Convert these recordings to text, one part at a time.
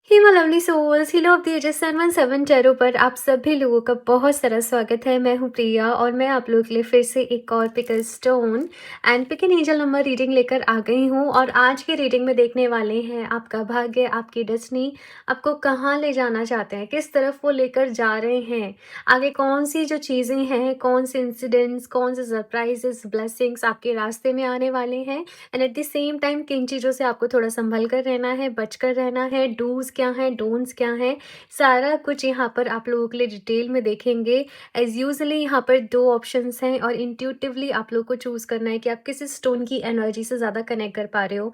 Hey my lovely souls, healer of the ages 717 tarot पर आप सभी लोगों का बहुत सारा स्वागत है। मैं हूँ प्रिया और मैं आप लोगों के लिए फिर से एक और pick a stone and pick an angel number reading लेकर आ गई हूँ। और आज की रीडिंग में देखने वाले हैं आपका भाग्य, आपकी डेस्टिनी आपको कहाँ ले जाना चाहते हैं, किस तरफ वो लेकर जा रहे हैं, आगे कौन सी जो चीज़ें हैं, कौन से इंसिडेंट्स, कौन से सरप्राइजेस, ब्लेसिंग्स आपके रास्ते में आने वाले हैं। And at the same time किन चीज़ों से आपको थोड़ा संभल कर रहना है, बच कर रहना है, डूज़ क्या हैं, डोंट्स क्या हैं, सारा कुछ यहाँ पर आप लोगों के लिए डिटेल में देखेंगे। एज़ यूजुअली यहाँ पर 2 ऑप्शंस हैं और इंट्यूटिवली आप लोग को चूज़ करना है कि आप किस स्टोन की एनर्जी से ज़्यादा कनेक्ट कर पा रहे हो।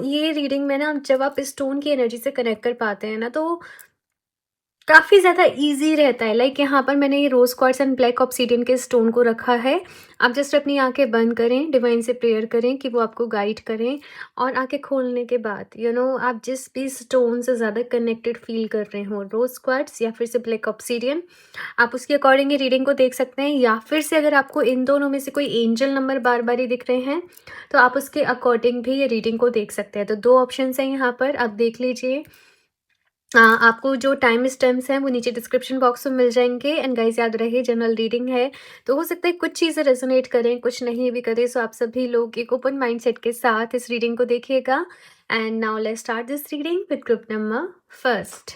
ये रीडिंग में ना जब आप स्टोन की एनर्जी से कनेक्ट कर पाते हैं ना, तो काफ़ी ज़्यादा ईज़ी रहता है। लाइक यहाँ पर मैंने ये रोज़ क्वार्ट्ज़ एंड ब्लैक ऑब्सीडियन के स्टोन को रखा है। आप जस्ट अपनी आँखें बंद करें, डिवाइन से प्रेयर करें कि वो आपको गाइड करें। और आँखें खोलने के बाद आप जिस भी स्टोन से ज़्यादा कनेक्टेड फ़ील कर रहे हो, रोज़ क्वार्ट्ज़ या फिर से ब्लैक ऑब्सीडियन, आप उसके अकॉर्डिंग ये रीडिंग को देख सकते हैं। या फिर से अगर आपको इन दोनों में से कोई एंजल नंबर बार-बार ही दिख रहे हैं, तो आप उसके अकॉर्डिंग भी ये रीडिंग को देख सकते हैं। तो 2 ऑप्शंस हैं यहाँ पर, आप देख लीजिए। आपको जो टाइम स्टैम्प्स हैं वो नीचे डिस्क्रिप्शन बॉक्स में मिल जाएँगे। एंड गाइस याद रहे जनरल रीडिंग है, तो हो सकता है कुछ चीज़ें रेज़ोनेट करें, कुछ नहीं भी करें। सो आप सभी लोग एक ओपन माइंडसेट के साथ इस रीडिंग को देखिएगा। And now let's start this reading with group number first.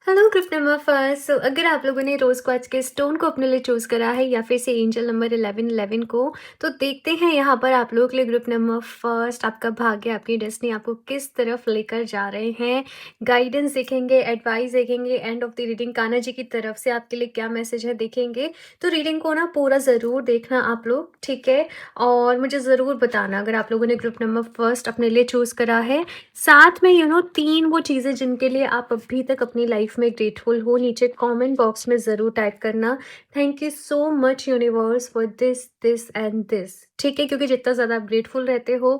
Hello group number first. So अगर आप लोगों ने रोज क्वार्ट्ज के स्टोन को अपने लिए चूज करा है या फिर से एंजल नंबर 1111 को, तो देखते हैं यहाँ पर आप लोगों के लिए ग्रुप नंबर फर्स्ट आपका भाग्य, आपकी डेस्टिनी आपको किस तरफ लेकर जा रहे हैं। गाइडेंस देखेंगे, एडवाइस देखेंगे, end of the reading Kanha ji की तरफ से आपके लिए क्या मैसेज है देखेंगे। तो रीडिंग को ना पूरा ज़रूर देखना आप लोग, ठीक है। और मुझे ज़रूर बताना अगर आप लोगों ने ग्रुप नंबर फर्स्ट अपने लिए चूज करा है। साथ में 3 वो चीज़ें जिनके लिए आप अभी तक अपनी लाइफ में ग्रेटफुल हो, नीचे कमेंट बॉक्स में ज़रूर टाइप करना। Thank you so much universe for this and this, ठीक है। क्योंकि जितना ज़्यादा आप ग्रेटफुल रहते हो,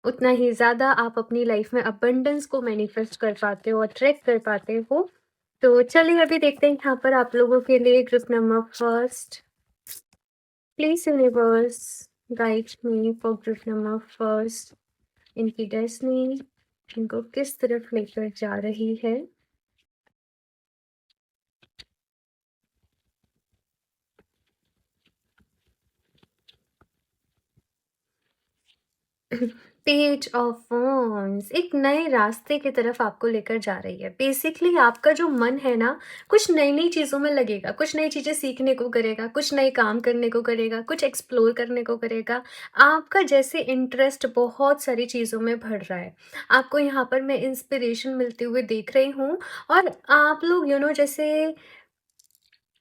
उतना ही ज़्यादा आप अपनी लाइफ में अबंडेंस को मैनिफेस्ट कर पाते हो, अट्रैक्ट कर पाते हो। तो चलिए अभी देखते हैं यहाँ पर आप लोगों के लिए group number first. Please universe guide me for group number first. इनकी डेस्टिनी इनको किस तरफ लेकर जा रही है। पेज ऑफ वॉन्ड्स एक नए रास्ते की तरफ आपको लेकर जा रही है। बेसिकली आपका जो मन है ना, कुछ नई नई चीज़ों में लगेगा, कुछ नई चीज़ें सीखने को करेगा, कुछ नए काम करने को करेगा, कुछ एक्सप्लोर करने को करेगा। आपका जैसे इंटरेस्ट बहुत सारी चीज़ों में बढ़ रहा है। आपको यहाँ पर मैं इंस्पिरेशन मिलते हुए देख रही हूँ। और आप लोग जैसे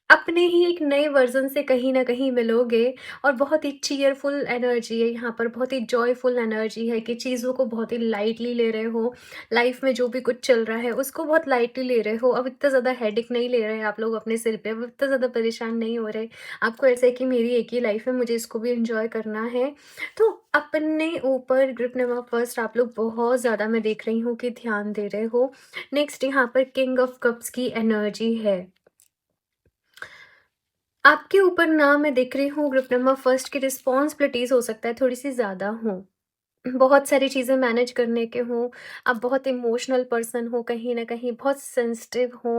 अपने ही एक नए वर्ज़न से कहीं न कहीं मिलोगे। और बहुत ही चीयरफुल एनर्जी है यहाँ पर, बहुत ही जॉयफुल एनर्जी है कि चीज़ों को बहुत ही लाइटली ले रहे हो। लाइफ़ में जो भी कुछ चल रहा है उसको बहुत लाइटली ले रहे हो। अब इतना ज़्यादा हेडेक नहीं ले रहे हैं आप लोग अपने सिर पे, अब इतना ज़्यादा परेशान नहीं हो रहे। आपको ऐसा है कि मेरी एक ही लाइफ़ है, मुझे इसको भी एन्जॉय करना है। तो अपने ऊपर ग्रुप नंबर फर्स्ट आप लोग बहुत ज़्यादा, मैं देख रही हूँ कि ध्यान दे रहे हो। नेक्स्ट यहाँ पर किंग ऑफ कप्स की एनर्जी है। आपके ऊपर ना मैं देख रही हूँ ग्रुप नंबर फर्स्ट की रिस्पॉन्सिबिलिटीज़ हो सकता है थोड़ी-सी ज़्यादा हों। बहुत सारी चीज़ें मैनेज करने के हों, आप बहुत इमोशनल पर्सन हो, कहीं न कहीं बहुत सेंसिटिव हो।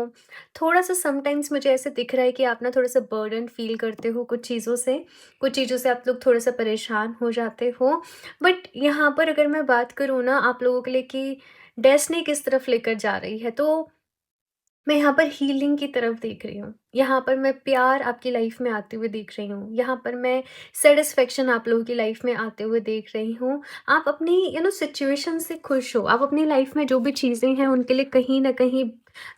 थोड़ा-सा समटाइम्स मुझे ऐसे दिख रहा है कि आप ना थोड़ा-सा बर्डन फ़ील करते हो कुछ चीज़ों से आप लोग थोड़ा-सा परेशान हो जाते हो। बट यहाँ पर अगर मैं बात करूँ ना आप लोगों के लिए कि डेस्टिनी किस तरफ लेकर जा रही है, तो मैं यहाँ पर हीलिंग की तरफ देख रही हूँ। यहाँ पर मैं प्यार आपकी लाइफ में आते हुए देख रही हूँ। यहाँ पर मैं सैटिस्फैक्शन आप लोगों की लाइफ में आते हुए देख रही हूँ। आप अपनी सिचुएशन से खुश हो। आप अपनी लाइफ में जो भी चीज़ें हैं उनके लिए कहीं न कहीं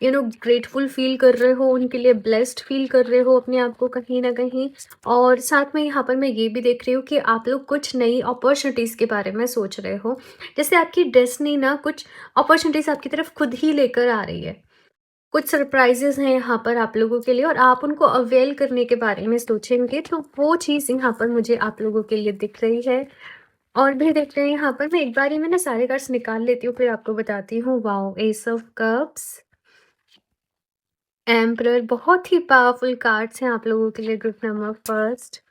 ग्रेटफुल फ़ील कर रहे हो, उनके लिए ब्लेस्ड फ़ील कर रहे हो अपने आप को कहीं न कहीं। और साथ में यहाँ पर मैं ये भी देख रही हूँ कि आप लोग कुछ नई अपॉर्च्युनिटीज़ के बारे में सोच रहे हो। जैसे आपकी डेस्टिनी ना कुछ अपॉर्च्युनिटीज़ आपकी तरफ खुद ही लेकर आ रही है। कुछ सरप्राइज़ेज़ हैं यहाँ पर आप लोगों के लिए और आप उनको अवेल करने के बारे में सोचेंगे, तो वो चीज़ यहाँ पर मुझे आप लोगों के लिए दिख रही है। और भी देख रहे हैं यहाँ पर, मैं एक बारी में ना सारे कार्ड्स निकाल लेती हूँ, फिर आपको बताती हूँ। Wow! S of cups, emperor, बहुत ही पावरफुल कार्ड्स हैं आप लोगों के लिए group number first.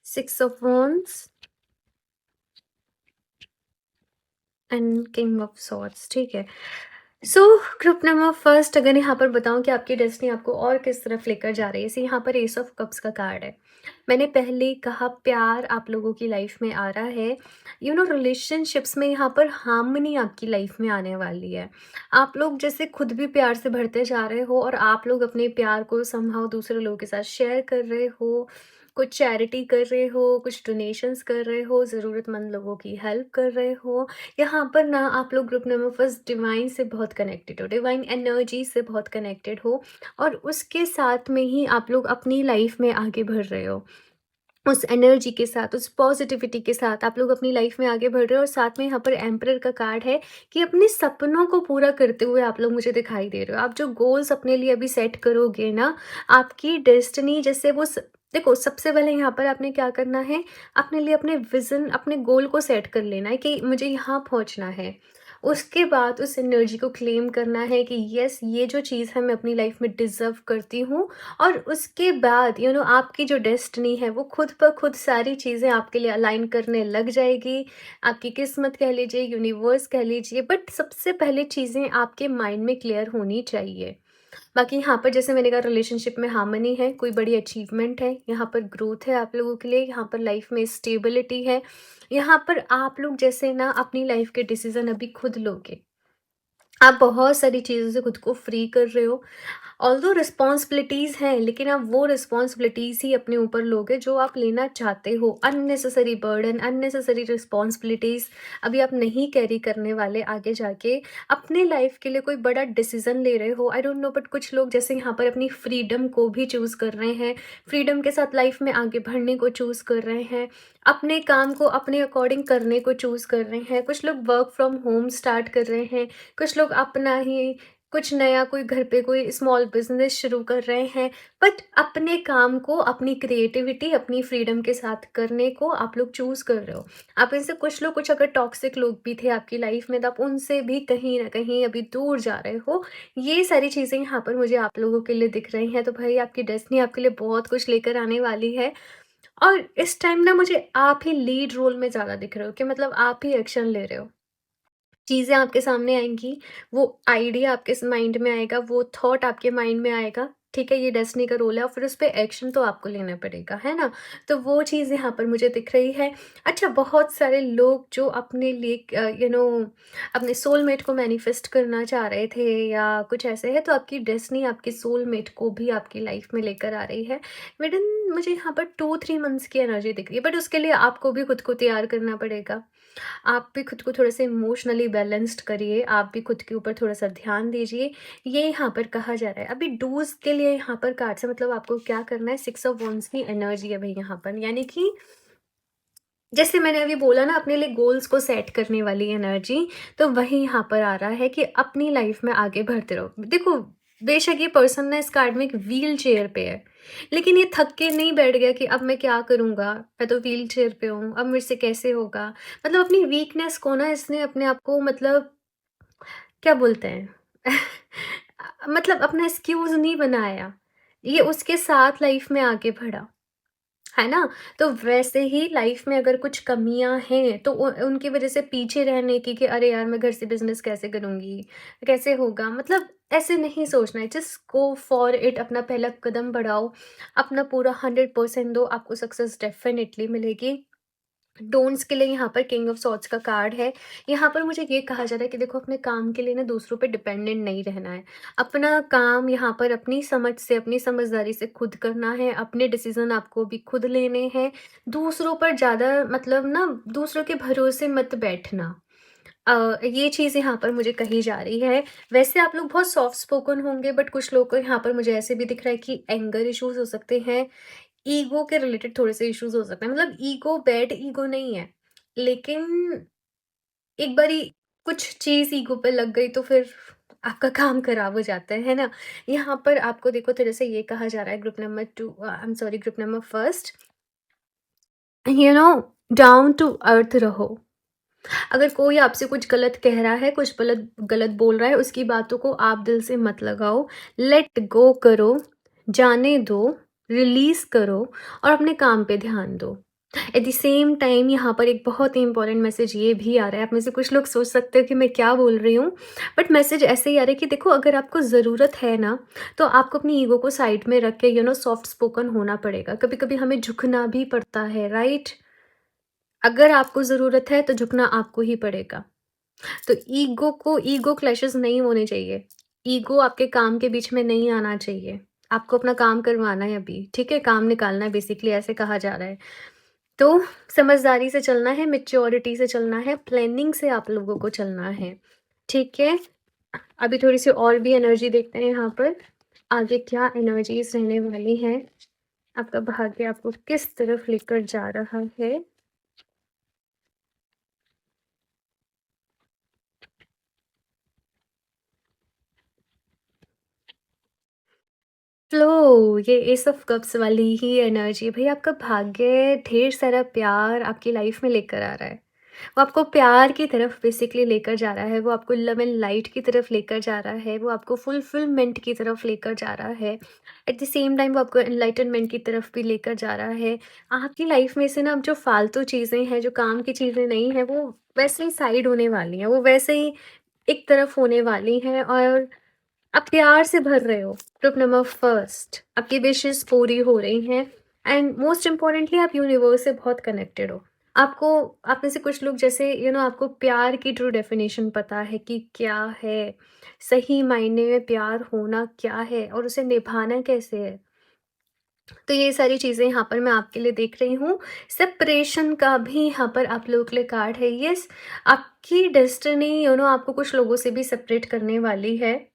Six of wands, and king of swords, ठीक है। सो ग्रुप नंबर फर्स्ट, अगर यहाँ पर बताऊँ कि आपकी डेस्टिनी आपको और किस तरफ लेकर जा रही है, यहाँ पर एस ऑफ कप्स का कार्ड है। मैंने पहले ही कहा, प्यार आप लोगों की लाइफ में आ रहा है। रिलेशनशिप्स में यहाँ पर हार्मनी आपकी लाइफ में आने वाली है। आप लोग जैसे खुद भी प्यार से भरते जा रहे हो और आप लोग अपने प्यार को समहाउ दूसरे लोगों के साथ शेयर कर रहे हो, कुछ चैरिटी कर रहे हो, कुछ डोनेशंस कर रहे हो, ज़रूरतमंद लोगों की हेल्प कर रहे हो। यहाँ पर ना आप लोग ग्रुप नंबर फर्स्ट डिवाइन से बहुत कनेक्टेड हो, डिवाइन एनर्जी से बहुत कनेक्टेड हो, और उसके साथ में ही आप लोग अपनी लाइफ में आगे बढ़ रहे हो। उस एनर्जी के साथ, उस पॉजिटिविटी के साथ आप लोग अपनी लाइफ में आगे बढ़ रहे हो, और साथ में यहाँ पर एम्परर का कार्ड है कि अपने सपनों को पूरा करते हुए आप लोग मुझे दिखाई दे रहे हो। आप जो गोल्स अपने लिए अभी सेट करोगे ना, आपकी डेस्टिनी जैसे देखो, सबसे पहले यहाँ पर आपने क्या करना है, अपने लिए अपने विज़न, अपने गोल को सेट कर लेना है कि मुझे यहाँ पहुँचना है। उसके बाद उस एनर्जी को क्लेम करना है कि यस, ये जो चीज़ है मैं अपनी लाइफ में डिज़र्व करती हूँ, और उसके बाद आपकी जो डेस्टिनी है वो खुद ब खुद सारी चीज़ें आपके लिए अलाइन करने लग जाएगी। आपकी किस्मत कह लीजिए, यूनिवर्स कह लीजिए, बट सबसे पहले चीज़ें आपके माइंड में क्लियर होनी चाहिए। बाकी यहाँ पर जैसे मैंने कहा, रिलेशनशिप में हार्मनी है, कोई बड़ी अचीवमेंट है, यहाँ पर ग्रोथ है आप लोगों के लिए, यहाँ पर लाइफ में स्टेबिलिटी है। यहाँ पर आप लोग जैसे ना अपनी लाइफ के डिसीजन अभी खुद लोगे। आप बहुत सारी चीज़ों से खुद को फ्री कर रहे हो। ऑल्दो रिस्पॉन्सिबिलिटीज़ हैं, लेकिन आप वो रिस्पॉन्सिबिलिटीज़ ही अपने ऊपर लोगे जो आप लेना चाहते हो। अननेसेसरी बर्डन, अननेसेसरी रिस्पॉन्सिबिलिटीज़ अभी आप नहीं कैरी करने वाले आगे जाके। अपने लाइफ के लिए कोई बड़ा डिसीजन ले रहे हो, आई डोंट नो, बट कुछ लोग जैसे यहाँ पर अपनी फ्रीडम को भी चूज़ कर रहे हैं, फ्रीडम के साथ लाइफ में आगे बढ़ने को चूज़ कर रहे हैं, अपने काम को अपने अकॉर्डिंग करने को चूज़ कर रहे हैं। कुछ लोग वर्क फ्रॉम होम स्टार्ट कर रहे हैं, कुछ लोग अपना ही कुछ नया, कोई घर पे कोई स्मॉल बिजनेस शुरू कर रहे हैं। बट अपने काम को, अपनी क्रिएटिविटी, अपनी फ्रीडम के साथ करने को आप लोग चूज़ कर रहे हो। आप इनसे कुछ लोग, कुछ अगर टॉक्सिक लोग भी थे आपकी लाइफ में, तो आप उनसे भी कहीं ना कहीं अभी दूर जा रहे हो। ये सारी चीज़ें यहाँ पर मुझे आप लोगों के लिए दिख रही हैं। तो भाई, आपकी डेस्टिनी आपके लिए बहुत कुछ लेकर आने वाली है। और इस टाइम ना मुझे आप ही लीड रोल में ज़्यादा दिख रहे हो, कि मतलब आप ही एक्शन ले रहे हो। चीज़ें आपके सामने आएँगी, वो आइडिया आपके माइंड में आएगा, वो थॉट आपके माइंड में आएगा, ठीक है? ये डेस्टिनी का रोल है, और फिर उस पे एक्शन तो आपको लेना पड़ेगा, है ना? तो वो चीज़ यहाँ पर मुझे दिख रही है। अच्छा, बहुत सारे लोग जो अपने लिए अपने सोलमेट को मैनिफेस्ट करना चाह रहे थे या कुछ ऐसे है, तो आपकी डेस्टिनी आपके सोलमेट को भी आपकी लाइफ में लेकर आ रही है। विदिन मुझे यहाँ पर 2-3 मंथ्स की एनर्जी दिख रही है, बट उसके लिए आपको भी खुद को तैयार करना पड़ेगा। आप भी खुद को थोड़े-से इमोशनली बैलेंस्ड करिए, आप भी खुद के ऊपर थोड़ा-सा ध्यान दीजिए, ये यहाँ पर कहा जा रहा है। अभी डूज़ के लिए यहाँ पर कार्ड्स है, मतलब आपको क्या करना है, 6 ऑफ वंड्स की एनर्जी है भई यहाँ पर, यानी कि जैसे मैंने अभी बोला ना, अपने लिए गोल्स को सेट करने वाली एनर्जी, तो वही यहाँ पर आ रहा है कि अपनी लाइफ में आगे बढ़ते रहो। देखो, बेशक ये पर्सन ना इस कार्ड में एक व्हील चेयर पे है, लेकिन ये थक के नहीं बैठ गया कि अब मैं क्या करूँगा, मैं तो व्हील चेयर पे हूँ, अब मेरे से कैसे होगा। मतलब अपनी वीकनेस को ना इसने अपने आप को, मतलब क्या बोलते हैं मतलब अपना एक्सक्यूज़ नहीं बनाया, ये उसके साथ लाइफ में आगे बढ़ा। है ना? तो वैसे ही लाइफ में अगर कुछ कमियाँ हैं, तो उनकी वज़ह से पीछे रहने की कि अरे यार, मैं घर से बिज़नेस कैसे करूँगी? कैसे होगा? मतलब ऐसे नहीं सोचना है, जस्ट गो फॉर इट, अपना पहला कदम बढ़ाओ, अपना पूरा 100% दो, आपको सक्सेस डेफ़िनिटली मिलेगी। डोंट्स के लिए यहाँ पर किंग ऑफ सॉर्ड्स का कार्ड है। यहाँ पर मुझे ये कहा जा रहा है कि देखो, अपने काम के लिए ना दूसरों पे डिपेंडेंट नहीं रहना है। अपना काम यहाँ पर अपनी समझ से, अपनी समझदारी से खुद करना है, अपने डिसीज़न आपको भी खुद लेने हैं। दूसरों पर ज़्यादा, मतलब ना, दूसरों के भरोसे मत बैठना। ये चीज़ यहाँ पर मुझे कही जा रही है। वैसे आप लोग बहुत सॉफ्ट स्पोकन होंगे, बट कुछ लोग को यहाँ पर मुझे ऐसे भी दिख रहा है कि एंगर इश्यूज़ हो सकते हैं। ईगो के रिलेटेड थोड़े से इश्यूज़ हो सकते हैं। मतलब ईगो बैड ईगो नहीं है, लेकिन एक बारी कुछ चीज़ ईगो पे लग गई तो फिर आपका काम खराब हो जाता है ना? यहाँ पर आपको देखो, तरह से ये कहा जा रहा है, group number 2, I am sorry, group number first, you know down to earth रहो। अगर कोई आपसे कुछ गलत कह रहा है, कुछ गलत गलत बोल रहा है, उसकी बातों को आप दिल से मत लगाओ। लेट गो करो, जाने दो, रिलीज़ करो, और अपने काम पे ध्यान दो। एट द सेम टाइम यहाँ पर एक बहुत ही इंपॉर्टेंट मैसेज ये भी आ रहा है, आप में से कुछ लोग सोच सकते हो कि मैं क्या बोल रही हूँ, बट मैसेज ऐसे ही आ रहा है कि देखो, अगर आपको ज़रूरत है ना, तो आपको अपनी ईगो को साइड में रख के सॉफ्ट स्पोकन होना पड़ेगा। कभी कभी हमें झुकना भी पड़ता है, राइट? अगर आपको ज़रूरत है तो झुकना आपको ही पड़ेगा। तो ईगो क्लैशेस नहीं होने चाहिए। ईगो आपके काम के बीच में नहीं आना चाहिए। आपको अपना काम करवाना है अभी, ठीक है? काम निकालना है, बेसिकली ऐसे कहा जा रहा है। तो समझदारी से चलना है, मैच्योरिटी से चलना है, प्लानिंग से आप लोगों को चलना है, ठीक है? अभी थोड़ी-सी और भी एनर्जी देखते हैं यहाँ पर। आगे क्या एनर्जीज़ रहने वाली हैं? आपका भाग्य आपको किस तरफ लेकर जा रहा है? फ्लो, ये एस ऑफ कप्स वाली ही एनर्जी है। भई आपका भाग्य ढेर सारा प्यार आपकी लाइफ में लेकर आ रहा है। वो आपको प्यार की तरफ बेसिकली लेकर जा रहा है, वो आपको लव एंड लाइट की तरफ लेकर जा रहा है, वो आपको फुलफिलमेंट की तरफ लेकर जा रहा है। एट द सेम टाइम वो आपको एनलाइटनमेंट की तरफ भी लेकर जा रहा है। आपकी लाइफ में से ना अब जो फालतू चीज़ें हैं, जो काम की चीज़ें नहीं हैं, वो वैसे ही साइड होने वाली हैं, वो वैसे ही एक तरफ होने वाली हैं, और आप प्यार से भर रहे हो। ग्रुप नंबर फर्स्ट, आपकी विशेस पूरी हो रही हैं, एंड मोस्ट इम्पॉर्टेंटली आप यूनिवर्स से बहुत कनेक्टेड हो। आपको, आप में से कुछ लोग जैसे आपको प्यार की ट्रू डेफिनेशन पता है कि क्या है, सही मायने में प्यार होना क्या है और उसे निभाना कैसे है। तो ये सारी चीज़ें यहाँ पर मैं आपके लिए देख रही हूँ। सेपरेशन का भी यहाँ पर आप लोगों के लिए कार्ड है। यस, आपकी डेस्टिनी आपको कुछ लोगों से भी सेपरेट करने वाली है,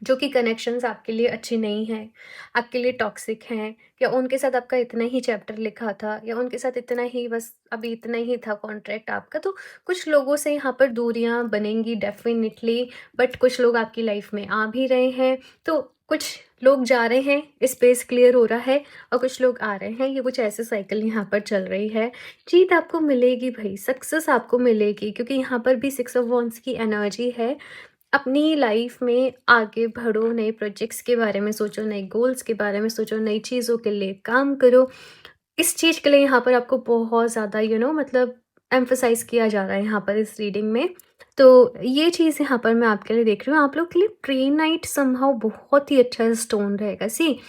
जो कि कनेक्शंस आपके लिए अच्छी नहीं हैं, आपके लिए टॉक्सिक हैं, या उनके साथ आपका इतना ही चैप्टर लिखा था, या उनके साथ इतना ही, बस अभी इतना ही था कॉन्ट्रैक्ट आपका। तो कुछ लोगों से यहाँ पर दूरियाँ बनेंगी डेफ़िनिटली, बट कुछ लोग आपकी लाइफ में आ भी रहे हैं। तो कुछ लोग जा रहे हैं, स्पेस क्लियर हो रहा है, और कुछ लोग आ रहे हैं। ये कुछ ऐसे साइकिल यहाँ पर चल रही है। जीत आपको मिलेगी भई, सक्सेस आपको मिलेगी, क्योंकि यहाँ पर भी 6 ऑफ वांड्स की एनर्जी है। अपनी लाइफ में आगे बढ़ो, नए प्रोजेक्ट्स के बारे में सोचो, नए गोल्स के बारे में सोचो, नई चीज़ों के लिए काम करो। इस चीज़ के लिए यहाँ पर आपको बहुत ज़्यादा मतलब एम्फसाइज़ किया जा रहा है यहाँ पर इस रीडिंग में। तो ये चीज़ यहाँ पर मैं आपके लिए देख रही हूँ। आप लोग के लिए प्रेनाइट समहाउ बहुत ही अच्छा स्टोन रहेगा। सी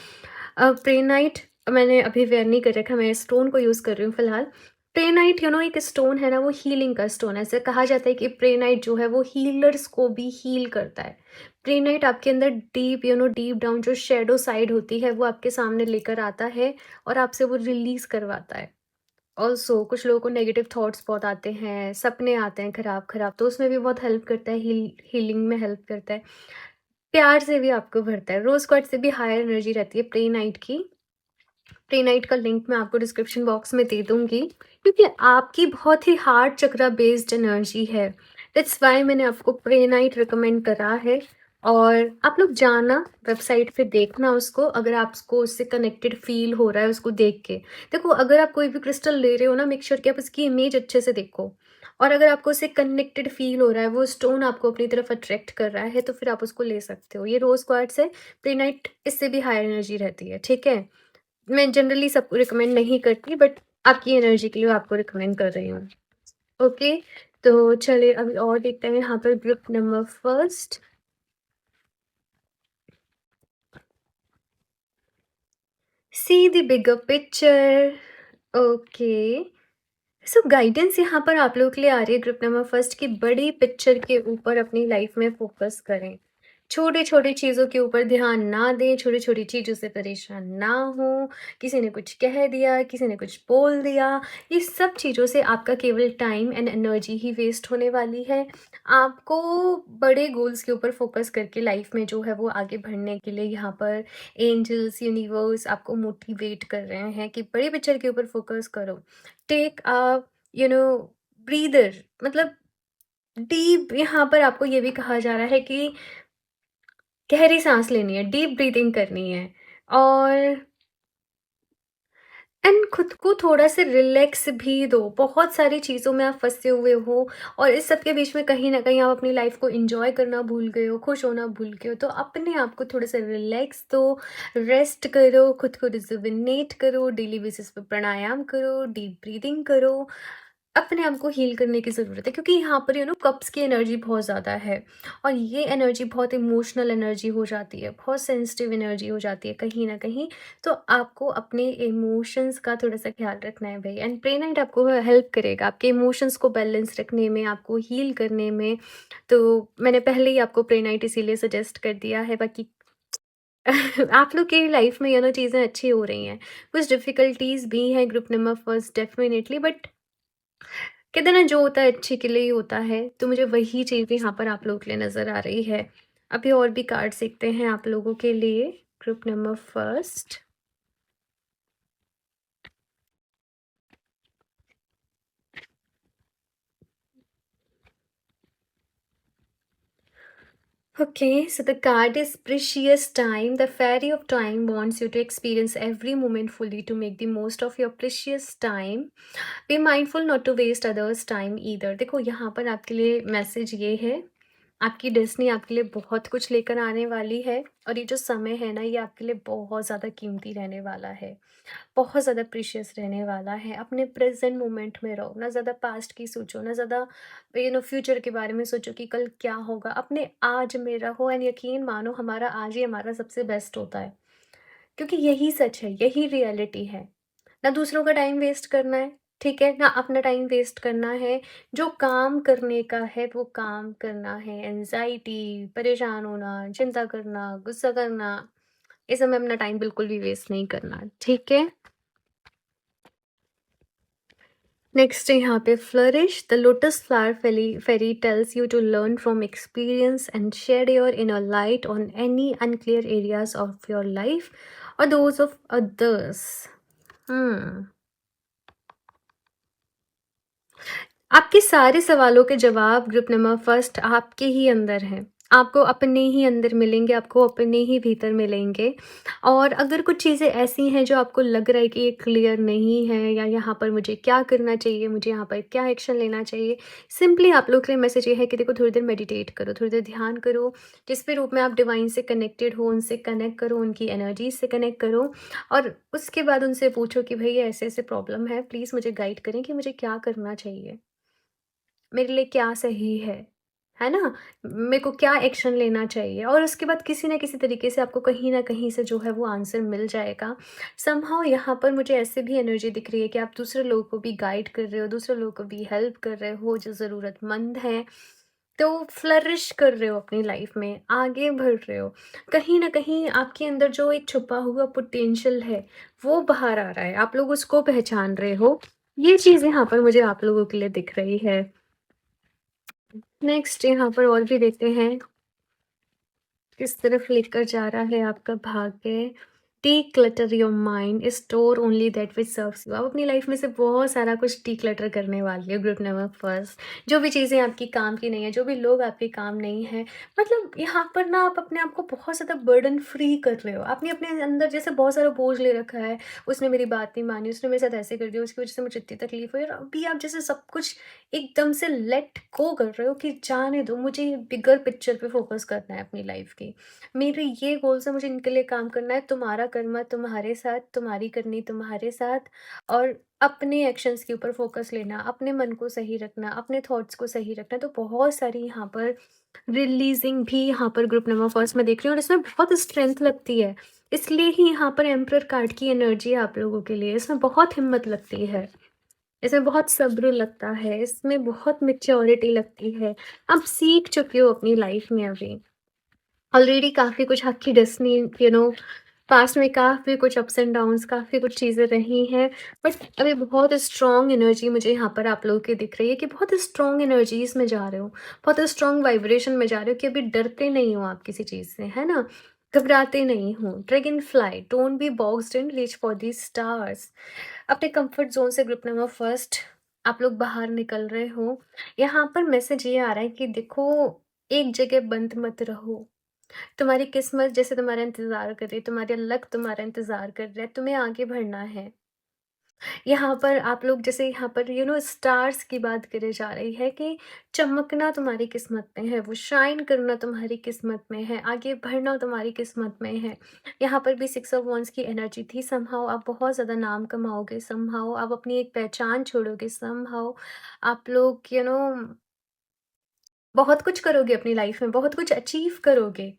प्रेनाइट मैंने अभी वेयर नहीं कर रखा, मैं स्टोन को यूज़ कर रही हूँ फ़िलहाल। प्रेनाइट एक स्टोन है ना, वो हीलिंग का स्टोन है। ऐसे कहा जाता है कि प्रेनाइट जो है वो हीलर्स को भी हील करता है। प्रेनाइट आपके अंदर डीप डीप डाउन जो शैडो साइड होती है, वो आपके सामने लेकर आता है और आपसे वो रिलीज़ करवाता है। ऑल्सो कुछ लोगों को नेगेटिव थॉट्स बहुत आते हैं, सपने आते हैं खराब-खराब, तो उसमें भी बहुत हेल्प करता है, हीलिंग में हेल्प करता है। प्यार से भी आपको भरता है, रोज़ क्वार्ट्ज़ से भी हायर एनर्जी रहती है प्रेनाइट की। प्रेनाइट का लिंक मैं आपको डिस्क्रिप्शन बॉक्स में दे दूँगी, क्योंकि आपकी बहुत ही हार्ट चक्रा बेस्ड एनर्जी है। दैट्स व्हाई मैंने आपको प्रेनाइट रिकमेंड करा है, और आप लोग जाना वेबसाइट पे देखना उसको, अगर आपको उससे कनेक्टेड फ़ील हो रहा है उसको देख के। देखो, अगर आप कोई भी क्रिस्टल ले रहे हो ना, मेक श्योर कि आप उसकी इमेज अच्छे से देखो, और अगर आपको उससे कनेक्टेड फ़ील हो रहा है, वो स्टोन आपको अपनी तरफ अट्रैक्ट कर रहा है, तो फिर आप उसको ले सकते हो। ये रोज़ क्वार्ट्ज़ है, प्रेनाइट इससे भी हायर एनर्जी रहती है, ठीक है? मैं जनरली सबको रिकमेंड नहीं करती, बट आपकी एनर्जी के लिए आपको रिकमेंड कर रही हूँ। ओके, तो चलिए अभी और देखते हैं यहाँ पर group number first. See the bigger picture. Okay, so guidance यहाँ पर आप लोगों के लिए आ रही है ग्रुप नंबर फर्स्ट की, बड़ी पिक्चर के ऊपर अपनी लाइफ में फोकस करें। छोटी छोटी चीज़ों के ऊपर ध्यान ना दें, छोटी छोटी चीज़ों से परेशान ना हो। किसी ने कुछ कह दिया, किसी ने कुछ बोल दिया, ये सब चीज़ों से आपका केवल टाइम एंड एनर्जी ही वेस्ट होने वाली है। आपको बड़े गोल्स के ऊपर फोकस करके लाइफ में जो है वो आगे बढ़ने के लिए यहाँ पर एंजल्स, यूनिवर्स आपको मोटिवेट कर रहे हैं कि बड़ी पिक्चर के ऊपर फोकस करो। Take a you know breather, मतलब डीप, यहाँ पर आपको ये भी कहा जा रहा है कि गहरी सांस लेनी है, डीप ब्रीदिंग करनी है, और एंड खुद को थोड़ा-सा रिलैक्स भी दो। बहुत सारी चीज़ों में आप फँसे हुए हो और इस सब के बीच में कहीं न कहीं आप अपनी लाइफ़ को एन्जॉय करना भूल गए हो, खुश होना भूल गए हो। तो अपने आप को थोड़ा-सा रिलैक्स दो, रेस्ट करो, खुद को रिजुविनेट करो, डेली बेसिस पे प्राणायाम करो, डीप ब्रीथिंग करो। अपने आप को हील करने की ज़रूरत है, क्योंकि यहाँ पर कप्स की एनर्जी बहुत ज़्यादा है और ये एनर्जी बहुत इमोशनल एनर्जी हो जाती है, बहुत सेंसिटिव एनर्जी हो जाती है कहीं न कहीं। तो आपको अपने इमोशंस का थोड़ा-सा ख़्याल रखना है भई, एंड प्रे नाइट आपको हेल्प करेगा आपके इमोशंस को बैलेंस रखने में, आपको हील करने में। तो मैंने पहले ही आपको प्रे नाइट इसीलिए सजेस्ट कर दिया है। बाकी आप लोग की लाइफ़ में चीज़ें अच्छी हो रही हैं। कुछ डिफ़िकल्टीज़ भी हैं group number first definitely, but कहते हैं ना, जो होता है अच्छे के लिए ही होता है, तो मुझे वही चीज़ यहाँ पर आप लोगों के लिए नज़र आ रही है। अभी और भी कार्ड्स देखते हैं आप लोगों के लिए, group number first. Okay, so the card is precious time. The fairy of time wants you to experience every moment fully to make the most of your precious time. Be mindful not to waste others' time either. देखो यहाँ पर आपके लिए message ये है, आपकी destiny आपके लिए बहुत कुछ लेकर आने वाली है और ये जो समय है ना, ये आपके लिए बहुत ज़्यादा कीमती रहने वाला है। बहुत ज़्यादा प्रीशियस रहने वाला है। अपने प्रेज़ेंट मोमेंट में रहो, ना ज़्यादा पास्ट की सोचो, ना ज़्यादा फ्यूचर के बारे में सोचो कि कल क्या होगा। अपने आज में रहो एंड यकीन मानो, हमारा आज ही हमारा सबसे बेस्ट होता है। क्योंकि यही सच है, यही रियलिटी है। ना दूसरों का टाइम वेस्ट करना है, ठीक है? ना अपना टाइम वेस्ट करना है। जो काम करने का है, वो काम करना है। एंग्ज़ायटी, परेशान होना, चिंता करना, गुस्सा करना, इस समय अपना टाइम बिल्कुल भी वेस्ट नहीं करना, ठीक है? नेक्स्ट है यहाँ पे flourish the lotus flower fairy tells you to learn from experience and share your inner light on any unclear areas of your life और दोज ऑफ अदर्स। हम्म आपके सारे सवालों के जवाब ग्रुप नंबर फर्स्ट आपके ही अंदर हैं। आपको अपने ही अंदर मिलेंगे, आपको अपने ही भीतर मिलेंगे। और अगर कुछ चीज़ें ऐसी हैं जो आपको लग रहा है कि ये क्लियर नहीं है, या यहाँ पर मुझे क्या करना चाहिए, मुझे यहाँ पर क्या एक्शन लेना चाहिए, सिंपली आप लोग के लिए मैसेज ये है कि देखो, थोड़ी देर मेडिटेट करो, थोड़ी देर ध्यान करो। जिस भी रूप में आप डिवाइन से कनेक्टेड हो, उनसे कनेक्ट करो, उनकी एनर्जी से कनेक्ट करो और उसके बाद उनसे पूछो कि भई ऐसे ऐसे प्रॉब्लम है, प्लीज़ मुझे गाइड करें कि मुझे क्या करना चाहिए, मेरे लिए क्या सही है ना? मेरे को क्या एक्शन लेना चाहिए, और उसके बाद किसी न किसी तरीके से आपको कहीं न कहीं से जो है वो आंसर मिल जाएगा। समहाउ यहाँ पर मुझे ऐसे भी एनर्जी दिख रही है कि आप दूसरे लोगों को भी गाइड कर रहे हो, दूसरे लोगों को भी हेल्प कर रहे हो जो ज़रूरतमंद हैं। तो फ्लरिश कर रहे हो अपनी लाइफ में, आगे बढ़ रहे हो। कहीं न कहीं आपके अंदर जो एक छुपा हुआ पोटेंशियल है, वो बाहर आ रहा है, आप लोग उसको पहचान रहे हो। ये चीज़ यहाँ पर मुझे आप लोगों के लिए दिख रही है। नेक्स्ट यहाँ पर और भी देखते हैं, किस तरफ लेकर जा रहा है आपका भाग्य। declutter your mind, store only that which serves you. आप अपनी लाइफ में से बहुत सारा कुछ declutter करने वाले हो ग्रुप नंबर फर्स्ट। जो भी चीज़ें आपकी काम की नहीं है, जो भी लोग आपके काम नहीं है, मतलब यहाँ पर ना आप अपने आप को बहुत ज़्यादा बर्डन फ्री कर रहे हो। आपने अपने अंदर जैसे बहुत सारा बोझ ले रखा है, उसने मेरी बात नहीं मानी, उसने मेरे साथ ऐसे कर दिया, उसकी वजह से मुझे इतनी तकलीफ हुई, और अभी आप जैसे सब कुछ एकदम से लेट गो कर रहे हो कि जाने दो, मुझे बिगर पिक्चर पे फोकस करना है अपनी लाइफ की। मेरे ये गोल्स है, मुझे इनके लिए काम करना है, तुम्हारा कर्मा तुम्हारे साथ, तुम्हारी करनी तुम्हारे साथ। और अपने एक्शंस के ऊपर फोकस लेना, अपने मन को सही रखना, अपने थॉट्स को सही रखना। तो बहुत सारी यहाँ पर रिलीजिंग भी यहाँ पर ग्रुप नंबर फर्स्ट में देख रही हूँ, और इसमें बहुत स्ट्रेंथ लगती है। इसलिए ही यहाँ पर एम्प्रर कार्ड की एनर्जी है आप लोगों के लिए। इसमें बहुत हिम्मत लगती है, इसमें बहुत सब्र लगता है, इसमें बहुत मेच्योरिटी लगती है। आप सीख चुके हो अपनी लाइफ में अभी। ऑलरेडी काफ़ी कुछ आपकी डेस्टिनी, पास्ट में काफ़ी कुछ अप्स एंड डाउन्स, काफ़ी कुछ चीज़ें रही हैं। बट अभी बहुत स्ट्रॉन्ग एनर्जी मुझे यहाँ पर आप लोगों की दिख रही है कि बहुत स्ट्रॉन्ग एनर्जीज़ में जा रहे हो, बहुत स्ट्रॉन्ग वाइब्रेशन में जा रहे हो कि अभी डरते नहीं हो आप किसी चीज़ से, है ना? घबराते नहीं हो। Dragon fly, don't be boxed in, reach for the stars. अपने कंफर्ट ज़ोन से ग्रुप नंबर फर्स्ट आप लोग बाहर निकल रहे हो। यहाँ पर मैसेज ये आ रहा है कि देखो, एक जगह बंद मत रहो। तुम्हारी किस्मत जैसे तुम्हारा इंतज़ार कर रही है, तुम्हारा लक तुम्हारा इंतज़ार कर रहा है, तुम्हें आगे बढ़ना है। यहाँ पर आप लोग जैसे यहाँ पर स्टार्स की बात करी जा रही है कि चमकना तुम्हारी किस्मत में है, वो शाइन करना तुम्हारी किस्मत में है, आगे बढ़ना तुम्हारी किस्मत में है। यहाँ पर भी 6 ऑफ वांड्स की एनर्जी थी। समहाउ आप बहुत ज़्यादा नाम कमाओगे, समहाउ आप अपनी एक पहचान छोड़ोगे, समहाउ आप लोग बहुत कुछ करोगे अपनी लाइफ में, बहुत कुछ अचीव करोगे।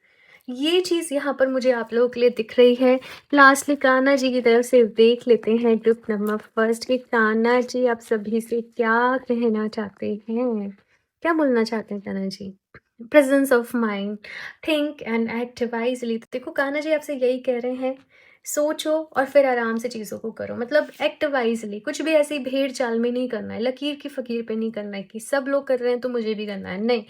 ये चीज़ यहाँ पर मुझे आप लोगों के लिए दिख रही है। लास्टली कान्हा जी की तरफ से देख लेते हैं ग्रुप नंबर फर्स्ट कि कान्हा जी आप सभी से क्या कहना चाहते हैं? क्या बोलना चाहते हैं Kanha ji? Presence of mind, think and act wisely. तो देखो कान्हा जी आपसे यही कह रहे हैं, सोचो और फिर आराम से चीज़ों को करो। मतलब एक्ट वाइज़ली, कुछ भी ऐसी भेड़-चाल में नहीं करना है, लकीर की फ़कीर पे नहीं करना है कि सब लोग कर रहे हैं तो मुझे भी करना है, नहीं।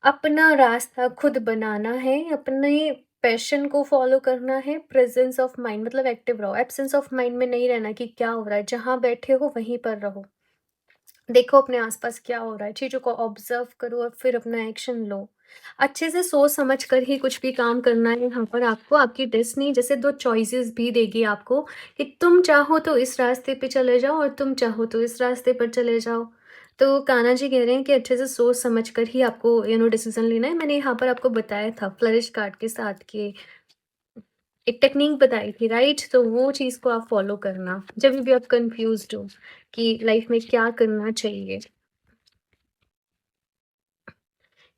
अपना रास्ता खुद बनाना है, अपने पैशन को फ़ॉलो करना है, प्रेज़ेंस ऑफ माइंड मतलब एक्टिव रहो, एब्सेंस ऑफ माइंड में नहीं रहना कि क्या हो रहा है, जहाँ बैठे हो वहीं पर रहो। देखो अपने आस-पास क्या हो रहा है, चीज़ों को ऑब्ज़र्व करो और फिर अपना एक्शन लो। अच्छे से सोच समझ कर ही कुछ भी काम करना है यहाँ पर आपको, आपकी डेस्टिनी जैसे 2 चॉइसेस भी देगी आपको कि तुम चाहो तो इस रास्ते पे चले जाओ और तुम चाहो तो इस रास्ते पर चले जाओ। तो कान्हा जी कह रहे हैं कि अच्छे से सोच समझ कर ही आपको डिसीज़न लेना है। मैंने यहाँ पर आपको बताया था फ्लरिश कार्ड के साथ कि एक टेक्नीक बताई थी, राइट? तो वो चीज़ को आप फ़ॉलो करना, जभी भी आप कन्फ्यूज़्ड हो कि लाइफ़ में क्या करना चाहिए।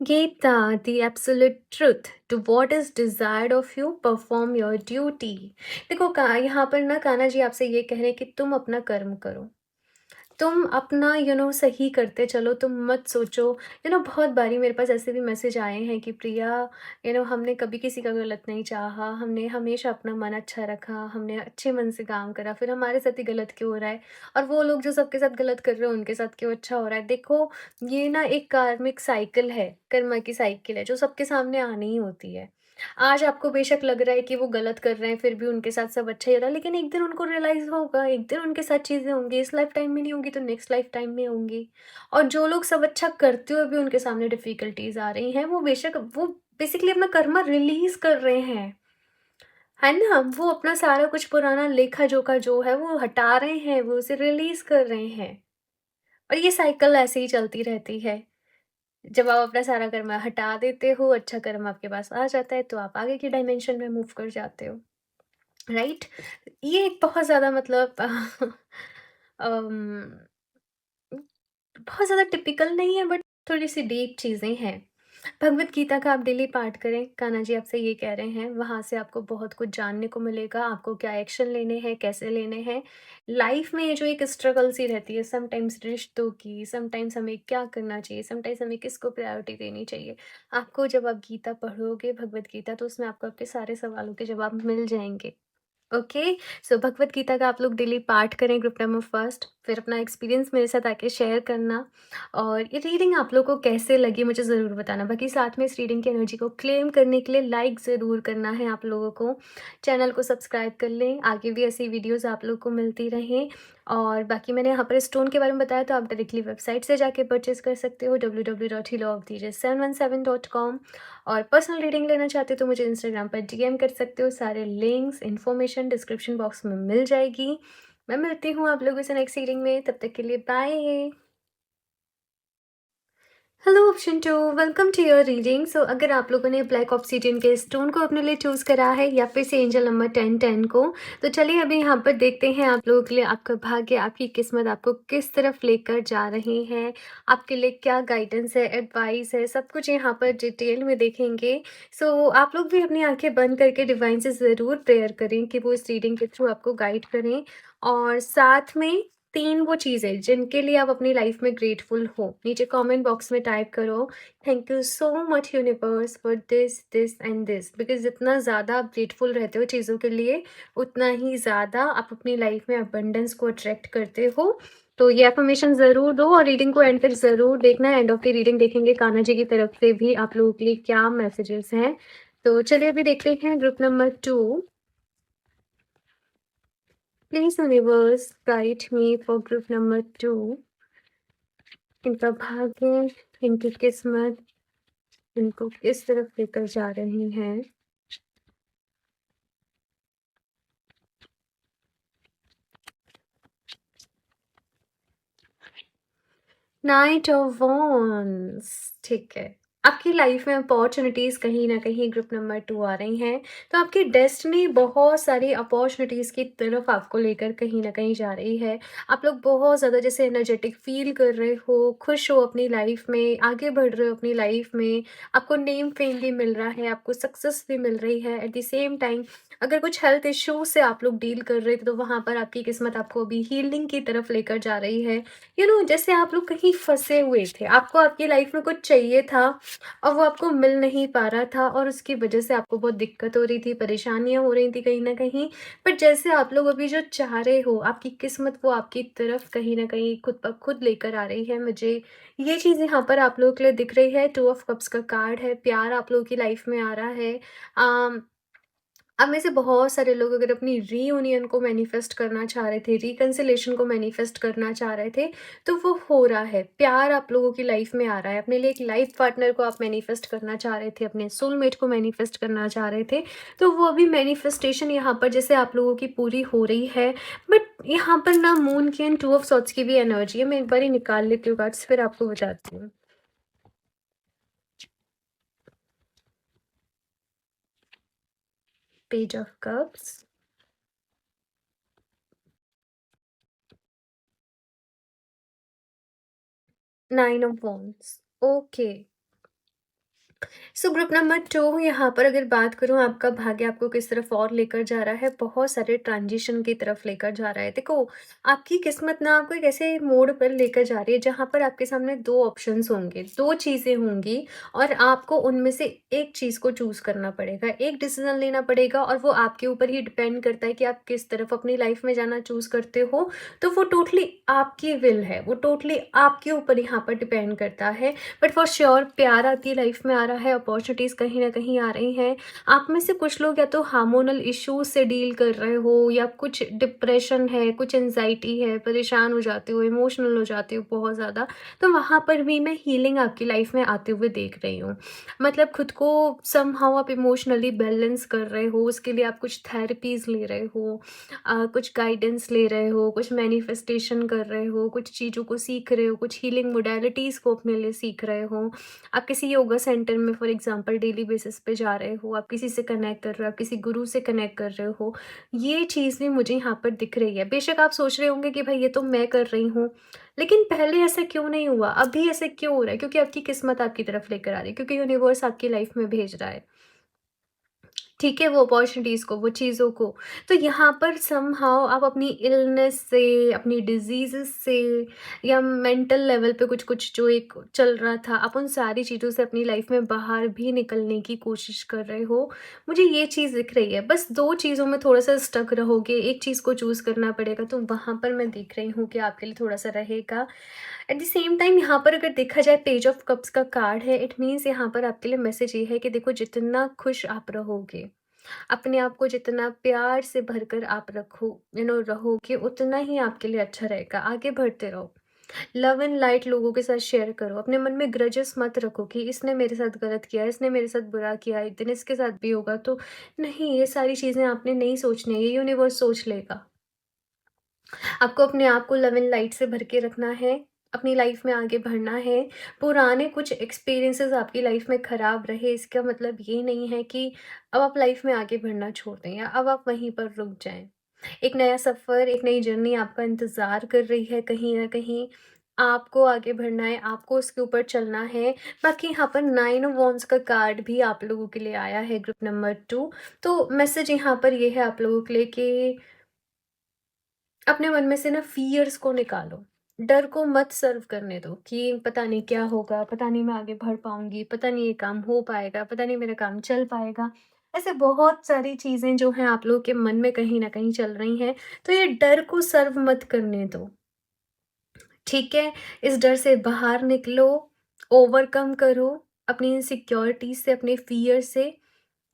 Gita, the absolute truth to what is desired of you, perform your duty। देखो यहाँ पर ना कान्हा जी आपसे ये कह रहे हैं कि तुम अपना कर्म करो, तुम अपना सही करते चलो, तुम मत सोचो। बहुत बारी मेरे पास ऐसे भी मैसेज आए हैं कि प्रिया हमने कभी किसी का गलत नहीं चाहा, हमने हमेशा अपना मन अच्छा रखा, हमने अच्छे मन से काम करा, फिर हमारे साथ ही गलत क्यों हो रहा है? और वो लोग जो सबके साथ गलत कर रहे हो उनके साथ क्यों अच्छा हो रहा है? देखो ये ना एक कार्मिक साइकिल है, कर्मा की साइकिल है जो सबके सामने आनी ही होती है। आज आपको बेशक लग रहा है कि वो गलत कर रहे हैं, फिर भी उनके साथ सब अच्छा ही हो रहा है, लेकिन एक दिन उनको रियलाइज़ होगा, एक दिन उनके साथ चीज़ें होंगी, इस लाइफ टाइम में नहीं होंगी तो नेक्स्ट लाइफ टाइम में होंगी। और जो लोग सब अच्छा करते हुए भी उनके सामने डिफ़िकल्टीज़ आ रही हैं, वो बेशक वो बेसिकली अपना कर्मा रिलीज़ कर रहे हैं, है ना? वो अपना सारा कुछ पुराना लेखा-जोखा जो है वो हटा रहे हैं, वो उसे रिलीज़ कर रहे हैं। और ये साइकिल ऐसे ही चलती रहती है। जब आप अपना सारा कर्मा हटा देते हो, अच्छा कर्म आपके पास आ जाता है, तो आप आगे की डायमेंशन में मूव कर जाते हो। राइट? ये एक बहुत ज़्यादा मतलब अम, बहुत ज़्यादा टिपिकल नहीं है बट थोड़ी-सी डीप चीज़ें हैं। भगवद गीता का आप डेली पाठ करें, कान्हा जी आपसे ये कह रहे हैं, वहाँ से आपको बहुत कुछ जानने को मिलेगा, आपको क्या एक्शन लेने हैं, कैसे लेने हैं। लाइफ़ में ये जो एक स्ट्रगल सी रहती है समटाइम्स रिश्तों की, समटाइम्स हमें क्या करना चाहिए, समटाइम्स हमें किसको प्रायोरिटी देनी चाहिए। आपको जब आप गीता पढ़ोगे, भगवद गीता, तो उसमें आपको आपके सारे सवालों के जवाब मिल जाएँगे। ओके। सो भगवत गीता का आप लोग डेली पाठ करें ग्रुप नंबर फर्स्ट, फिर अपना एक्सपीरियंस मेरे साथ आके शेयर करना और ये रीडिंग आप लोग को कैसे लगी मुझे ज़रूर बताना। बाकी साथ में इस रीडिंग की एनर्जी को क्लेम करने के लिए लाइक ज़रूर करना है आप लोगों को। चैनल को सब्सक्राइब कर लें, आगे भी ऐसी वीडियोज़ आप लोग को मिलती रहें। और बाकी मैंने यहाँ पर स्टोन के बारे में बताया, तो आप डायरेक्टली वेबसाइट से जाके परचेज़ कर सकते हो www.healofdj717.com। और पर्सनल रीडिंग लेना चाहते हो तो मुझे इंस्टाग्राम पर डीएम कर सकते हो, सारे लिंक्स इन्फॉर्मेशन डिस्क्रिप्शन बॉक्स में मिल जाएगी। मैं मिलती हूँ आप लोगों से नेक्स्ट रीडिंग में, तब तक के लिए bye. Hello option two, welcome to your reading. So अगर आप लोगों ने ब्लैक ऑब्सीडियन के स्टोन को अपने लिए चूज़ करा है या फिर से एंजल नंबर 1010 को, तो चलिए अभी यहाँ पर देखते हैं आप लोगों के लिए आपका भाग्य, आपकी किस्मत आपको किस तरफ लेकर जा रही है, आपके लिए क्या गाइडेंस है, एडवाइस है, सब कुछ यहाँ पर डिटेल में देखेंगे। सो आप लोग भी अपनी आंखें बंद करके डिवाइन से ज़रूर प्रेयर करें कि वो इस रीडिंग के थ्रू आपको गाइड करें। और साथ में 3 वो चीज़ें जिनके लिए आप अपनी लाइफ में ग्रेटफुल हो, नीचे कमेंट बॉक्स में टाइप करो, thank you so much universe for this and this. Because जितना ज़्यादा आप ग्रेटफुल रहते हो चीज़ों के लिए, उतना ही ज़्यादा आप अपनी लाइफ में अबंडेंस को अट्रैक्ट करते हो। तो ये अफ़र्मेशन ज़रूर दो और रीडिंग को एंड तक ज़रूर देखना। एंड ऑफ द रीडिंग देखेंगे कान्हा जी की तरफ से भी आप लोगों के लिए क्या मैसेजेस हैं। तो चलिए अभी देखते हैं group number 2। Please universe guide me for group number 2। इनका भाग्य, इनकी किस्मत इनको किस तरफ लेकर जा रही हैं। नाइट ऑफ वॉन्ड्स, ठीक है। आपकी लाइफ में अपॉर्च्युनिटीज़ कहीं न कहीं ग्रुप नंबर 2 आ रही हैं, तो आपकी डेस्टिनी बहुत सारी अपॉर्च्युनिटीज़ की तरफ आपको लेकर कहीं न कहीं जा रही है। आप लोग बहुत ज़्यादा जैसे एनर्जेटिक फ़ील कर रहे हो, खुश हो अपनी लाइफ में, आगे बढ़ रहे हो अपनी लाइफ में, आपको नेम फ़ेम भी मिल रहा है, आपको सक्सेस भी मिल रही है। एट द सेम टाइम अगर कुछ हेल्थ इश्यूज़ से आप लोग डील कर रहे थे, तो वहाँ पर आपकी किस्मत आपको अभी हीलिंग की तरफ लेकर जा रही है। जैसे आप लोग कहीं फँसे हुए थे, आपको आपकी लाइफ में कुछ चाहिए था और वो आपको मिल नहीं पा रहा था और उसकी वजह से आपको बहुत दिक्कत हो रही थी, परेशानियाँ हो रही थी कहीं न कहीं। बट जैसे आप लोग अभी जो चाह रहे हो, आपकी किस्मत वो आपकी तरफ कहीं न कहीं खुद ब खुद लेकर आ रही है। मुझे ये चीज़ यहाँ पर आप लोगों के लिए दिख रही है, 2 ऑफ कप्स का कार्ड है, प्यार आप लोगों की लाइफ में आ रहा है। अम अब में से बहुत सारे लोग अगर अपनी रीयूनियन को मैनिफेस्ट करना चाह रहे थे, रिकंसिलेशन को मैनिफेस्ट करना चाह रहे थे, तो वो हो रहा है। प्यार आप लोगों की लाइफ में आ रहा है। अपने लिए एक लाइफ पार्टनर को आप मैनिफेस्ट करना चाह रहे थे, अपने सोलमेट को मैनिफेस्ट करना चाह रहे थे, तो वो अभी मैनिफेस्टेशन यहाँ पर जैसे आप लोगों की पूरी हो रही है। बट यहाँ पर ना मून की एंड 2 ऑफ सॉर्ड्स की भी एनर्जी है। मैं एक बार ही निकाल लेती हूँ कार्ड्स, फिर आपको बताती हूँ। Page of cups, 9 of wands. Okay. So group number 2 यहाँ पर अगर बात करूँ, आपका भाग्य आपको किस तरफ और लेकर जा रहा है, बहुत सारे ट्रांजिशन की तरफ लेकर जा रहा है। देखो, आपकी किस्मत ना आपको एक ऐसे मोड़ पर लेकर जा रही है जहाँ पर आपके सामने 2 ऑप्शंस होंगे, 2 चीज़ें होंगी और आपको उनमें से एक चीज़ को चूज़ करना पड़ेगा, एक डिसीज़न लेना पड़ेगा और वो आपके ऊपर ही डिपेंड करता है कि आप किस तरफ अपनी लाइफ में जाना चूज़ करते हो। तो वो टोटली आपकी विल है, वो टोटली आपके ऊपर यहाँ पर डिपेंड करता है। बट फॉर श्योर प्यार आपकी लाइफ में आ रहा है, अपॉर्चुनिटीज़ कहीं न कहीं आ रही हैं। आप में से कुछ लोग या तो हार्मोनल इश्यूज़ से डील कर रहे हो या कुछ डिप्रेशन है, कुछ एंग्ज़ायटी है, परेशान हो जाते हो, इमोशनल हो जाते हो बहुत ज़्यादा। तो वहाँ पर भी मैं हीलिंग आपकी लाइफ में आते हुए देख रही हूँ। मतलब खुद को समहाउ आप इमोशनली बैलेंस कर रहे हो, उसके लिए आप कुछ थेरेपीज़ ले रहे हो, कुछ गाइडेंस ले रहे हो, कुछ मैनिफेस्टेशन कर रहे हो, कुछ चीज़ों को सीख रहे हो, कुछ हीलिंग मोडालिटीज़ को अपने लिए सीख रहे हो। आप किसी योगा सेंटर में फॉर एग्जांपल डेली बेसिस पे जा रहे हो, आप किसी से कनेक्ट कर रहे हो, आप किसी गुरु से कनेक्ट कर रहे हो। ये चीज़ भी मुझे यहाँ पर दिख रही है। बेशक आप सोच रहे होंगे कि भाई ये तो मैं कर रही हूँ, लेकिन पहले ऐसा क्यों नहीं हुआ? अभी ऐसे क्यों हो रहा है? क्योंकि आपकी किस्मत आपकी तरफ लेकर आ रही है, क्योंकि यूनिवर्स आपकी लाइफ में भेज रहा है। ठीक है, वो अपॉर्च्युनिटीज़ को, वो चीज़ों को। तो यहाँ पर समहाउ आप अपनी इलनेस से, अपनी डिज़ीज़ेज़ से या मेंटल लेवल पे कुछ-कुछ जो एक चल रहा था, आप उन सारी चीज़ों से अपनी लाइफ़ में बाहर भी निकलने की कोशिश कर रहे हो। मुझे ये चीज़ दिख रही है, बस 2 चीज़ों में थोड़ा-सा स्टक रहोगे, एक चीज़ को चूज़ करना पड़ेगा, तो वहाँ पर मैं देख रही हूँ कि आपके लिए थोड़ा-सा रहेगा। एट द सेम टाइम यहाँ पर अगर देखा जाए, पेज ऑफ कप्स का कार्ड है, इट मीन्स यहाँ पर आपके लिए मैसेज ये है कि देखो, जितना खुश आप रहोगे, अपने आप को जितना प्यार से भरकर आप रहोगे, उतना ही आपके लिए अच्छा रहेगा। आगे बढ़ते रहो, लव एंड लाइट लोगों के साथ शेयर करो, अपने मन में ग्रजेस मत रखो कि इसने मेरे साथ गलत किया, इसने मेरे साथ बुरा किया, एक दिन इसके साथ भी होगा। तो नहीं, ये सारी चीज़ें आपने नहीं सोचनी है, ये यूनिवर्स सोच लेगा। आपको अपने आप को लव एंड लाइट से भर के रखना है, अपनी लाइफ में आगे बढ़ना है। पुराने कुछ एक्सपीरियंसेस आपकी लाइफ में खराब रहे, इसका मतलब ये नहीं है कि अब आप लाइफ में आगे बढ़ना छोड़ दें या अब आप वहीं पर रुक जाएँ। एक नया सफ़र, एक नई जर्नी आपका इंतज़ार कर रही है कहीं न कहीं। आपको आगे बढ़ना है, आपको उसके ऊपर चलना है। बाकी यहाँ पर 9 ऑफ वांड्स का कार्ड भी आप लोगों के लिए आया है, ग्रुप नंबर 2। तो मैसेज यहाँ पर ये है आप लोगों के लिए कि अपने मन में से ना फ़ियर्स को निकालो। डर को मत सर्व करने दो कि पता नहीं क्या होगा, पता नहीं मैं आगे बढ़ पाऊँगी, पता नहीं ये काम हो पाएगा, पता नहीं मेरा काम चल पाएगा। ऐसे बहुत सारी चीज़ें जो हैं आप लोगों के मन में कहीं न कहीं चल रही हैं, तो ये डर को सर्व मत करने दो, ठीक है? इस डर से बाहर निकलो, ओवरकम करो अपनी इनसिक्योरिटीज़ से, अपने फ़ियर से।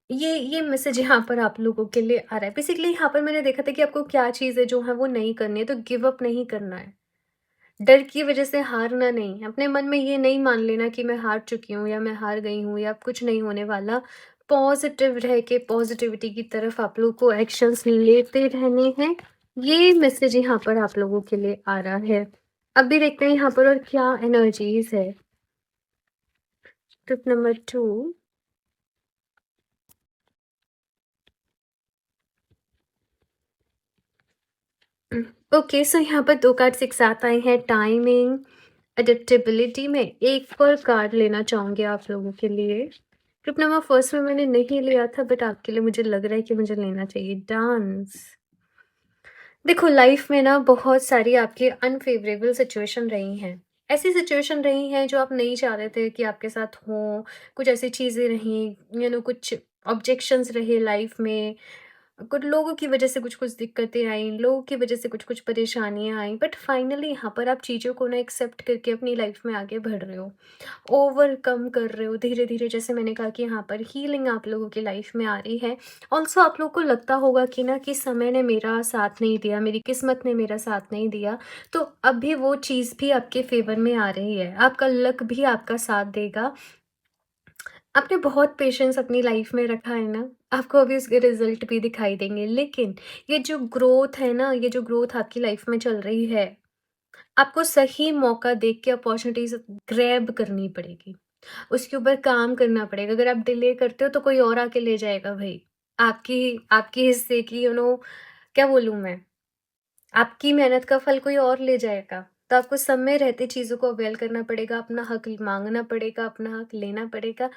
ये मैसेज यहाँ पर आप लोगों के लिए आ रहा है। बेसिकली यहाँ पर मैंने देखा था कि आपको क्या चीज़ें जो हैं वो नहीं करनी है, तो गिव अप नहीं करना है। डर की वज़ह से हारना नहीं है। अपने मन में ये नहीं मान लेना कि मैं हार चुकी हूँ या मैं हार गई हूँ या कुछ नहीं होने वाला। पॉज़िटिव रह के पॉज़िटिविटी की तरफ आप लोगों को एक्शंस लेते रहने हैं। ये मैसेज यहाँ पर आप लोगों के लिए आ रहा है। अब भी देखते हैं यहाँ पर और क्या एनर्जीज़ है। Tip number 2। ओके, सो यहाँ पर 2 कार्ड्स एक साथ आए हैं, टाइमिंग, एडेप्टेबिलिटी। में एक और कार्ड लेना चाहूँगी आप लोगों के लिए। टिप नंबर फर्स्ट में मैंने नहीं लिया था, बट आपके लिए मुझे लग रहा है कि मुझे लेना चाहिए, डांस। देखो, लाइफ में ना बहुत सारी आपकी अनफेवरेबल सिचुएशन रही हैं। ऐसी सिचुएशन रही हैं जो आप नहीं चाह रहे थे कि आपके साथ हों, कुछ ऐसी चीज़ें रहीं, कुछ ऑब्जेक्शंस रहे लाइफ में, कुछ लोगों की वजह से कुछ-कुछ दिक्कतें आईं, लोगों की वजह से कुछ-कुछ परेशानियाँ आईं, बट फाइनली यहाँ पर आप चीज़ों को ना एक्सेप्ट करके अपनी लाइफ में आगे बढ़ रहे हो। ओवरकम कर रहे हो धीरे-धीरे, जैसे मैंने कहा कि यहाँ पर हीलिंग आप लोगों की लाइफ में आ रही है। ऑल्सो आप लोगों को लगता होगा कि ना कि समय ने मेरा साथ नहीं दिया, मेरी किस्मत ने मेरा साथ नहीं दिया, तो अभी वो चीज़ भी आपके फ़ेवर में आ रही है। आपका लक भी आपका साथ देगा। आपने बहुत पेशेंस अपनी लाइफ में रखा है ना, आपको अभी उसके रिज़ल्ट भी दिखाई देंगे। लेकिन ये जो ग्रोथ है ना, ये जो ग्रोथ आपकी लाइफ में चल रही है, आपको सही मौका देख के अपॉर्च्युनिटीज़ ग्रैब करनी पड़ेगी। उसके ऊपर काम करना पड़ेगा। अगर आप डिले करते हो तो कोई और आके ले जाएगा भई। आपकी आपके हिस्से की क्या बोलूँ मैं? आपकी मेहनत का फल कोई और ले जाएगा। तो आपको समय रहते चीज़ों को अवेल करना पड़ेगा, अपना हक माँगना पड़ेगा, अपना हक लेना पड़ेगा।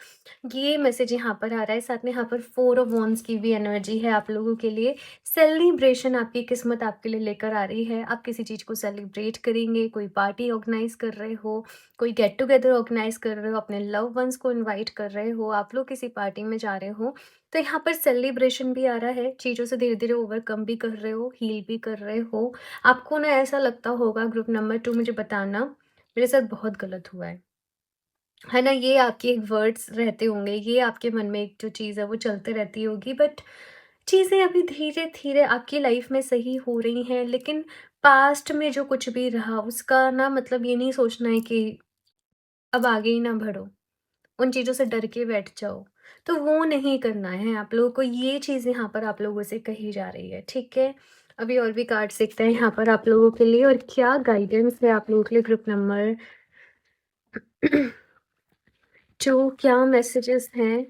ये मैसेज यहाँ पर आ रहा है। साथ में यहाँ पर 4 ऑफ वांड्स की भी एनर्जी है आप लोगों के लिए। सेलिब्रेशन आपकी किस्मत आपके लिए लेकर आ रही है। आप किसी चीज़ को सेलिब्रेट करेंगे, कोई पार्टी ऑर्गेनाइज़ कर रहे हो, कोई गेट टुगेदर ऑर्गेनाइज़ कर रहे हो, अपने लव्ड वन्स को इनवाइट कर रहे हो, आप लोग किसी पार्टी में जा रहे हो। तो यहाँ पर सेलिब्रेशन भी आ रहा है, चीज़ों से धीरे-धीरे ओवरकम भी कर रहे हो, हील भी कर रहे हो। आपको ना ऐसा लगता होगा, ग्रुप नंबर 2 मुझे बताना, मेरे साथ बहुत गलत हुआ है ना? ये आपके एक वर्ड्स रहते होंगे, ये आपके मन में एक जो चीज़ है वो चलते रहती होगी, बट चीज़ें अभी धीरे-धीरे आपकी लाइफ में सही हो रही हैं। लेकिन पास्ट में जो कुछ भी रहा उसका ना मतलब ये नहीं सोचना है कि अब आगे ही ना बढ़ो, उन चीज़ों से डर के बैठ जाओ। तो वो नहीं करना है आप लोगों को, ये चीज़ यहाँ पर आप लोगों से कही जा रही है, ठीक है? अभी और भी कार्ड्स देखते हैं यहाँ पर आप लोगों के लिए और क्या गाइडेंस है आप लोगों के लिए, ग्रुप नंबर 2 क्या मैसेजेस हैं?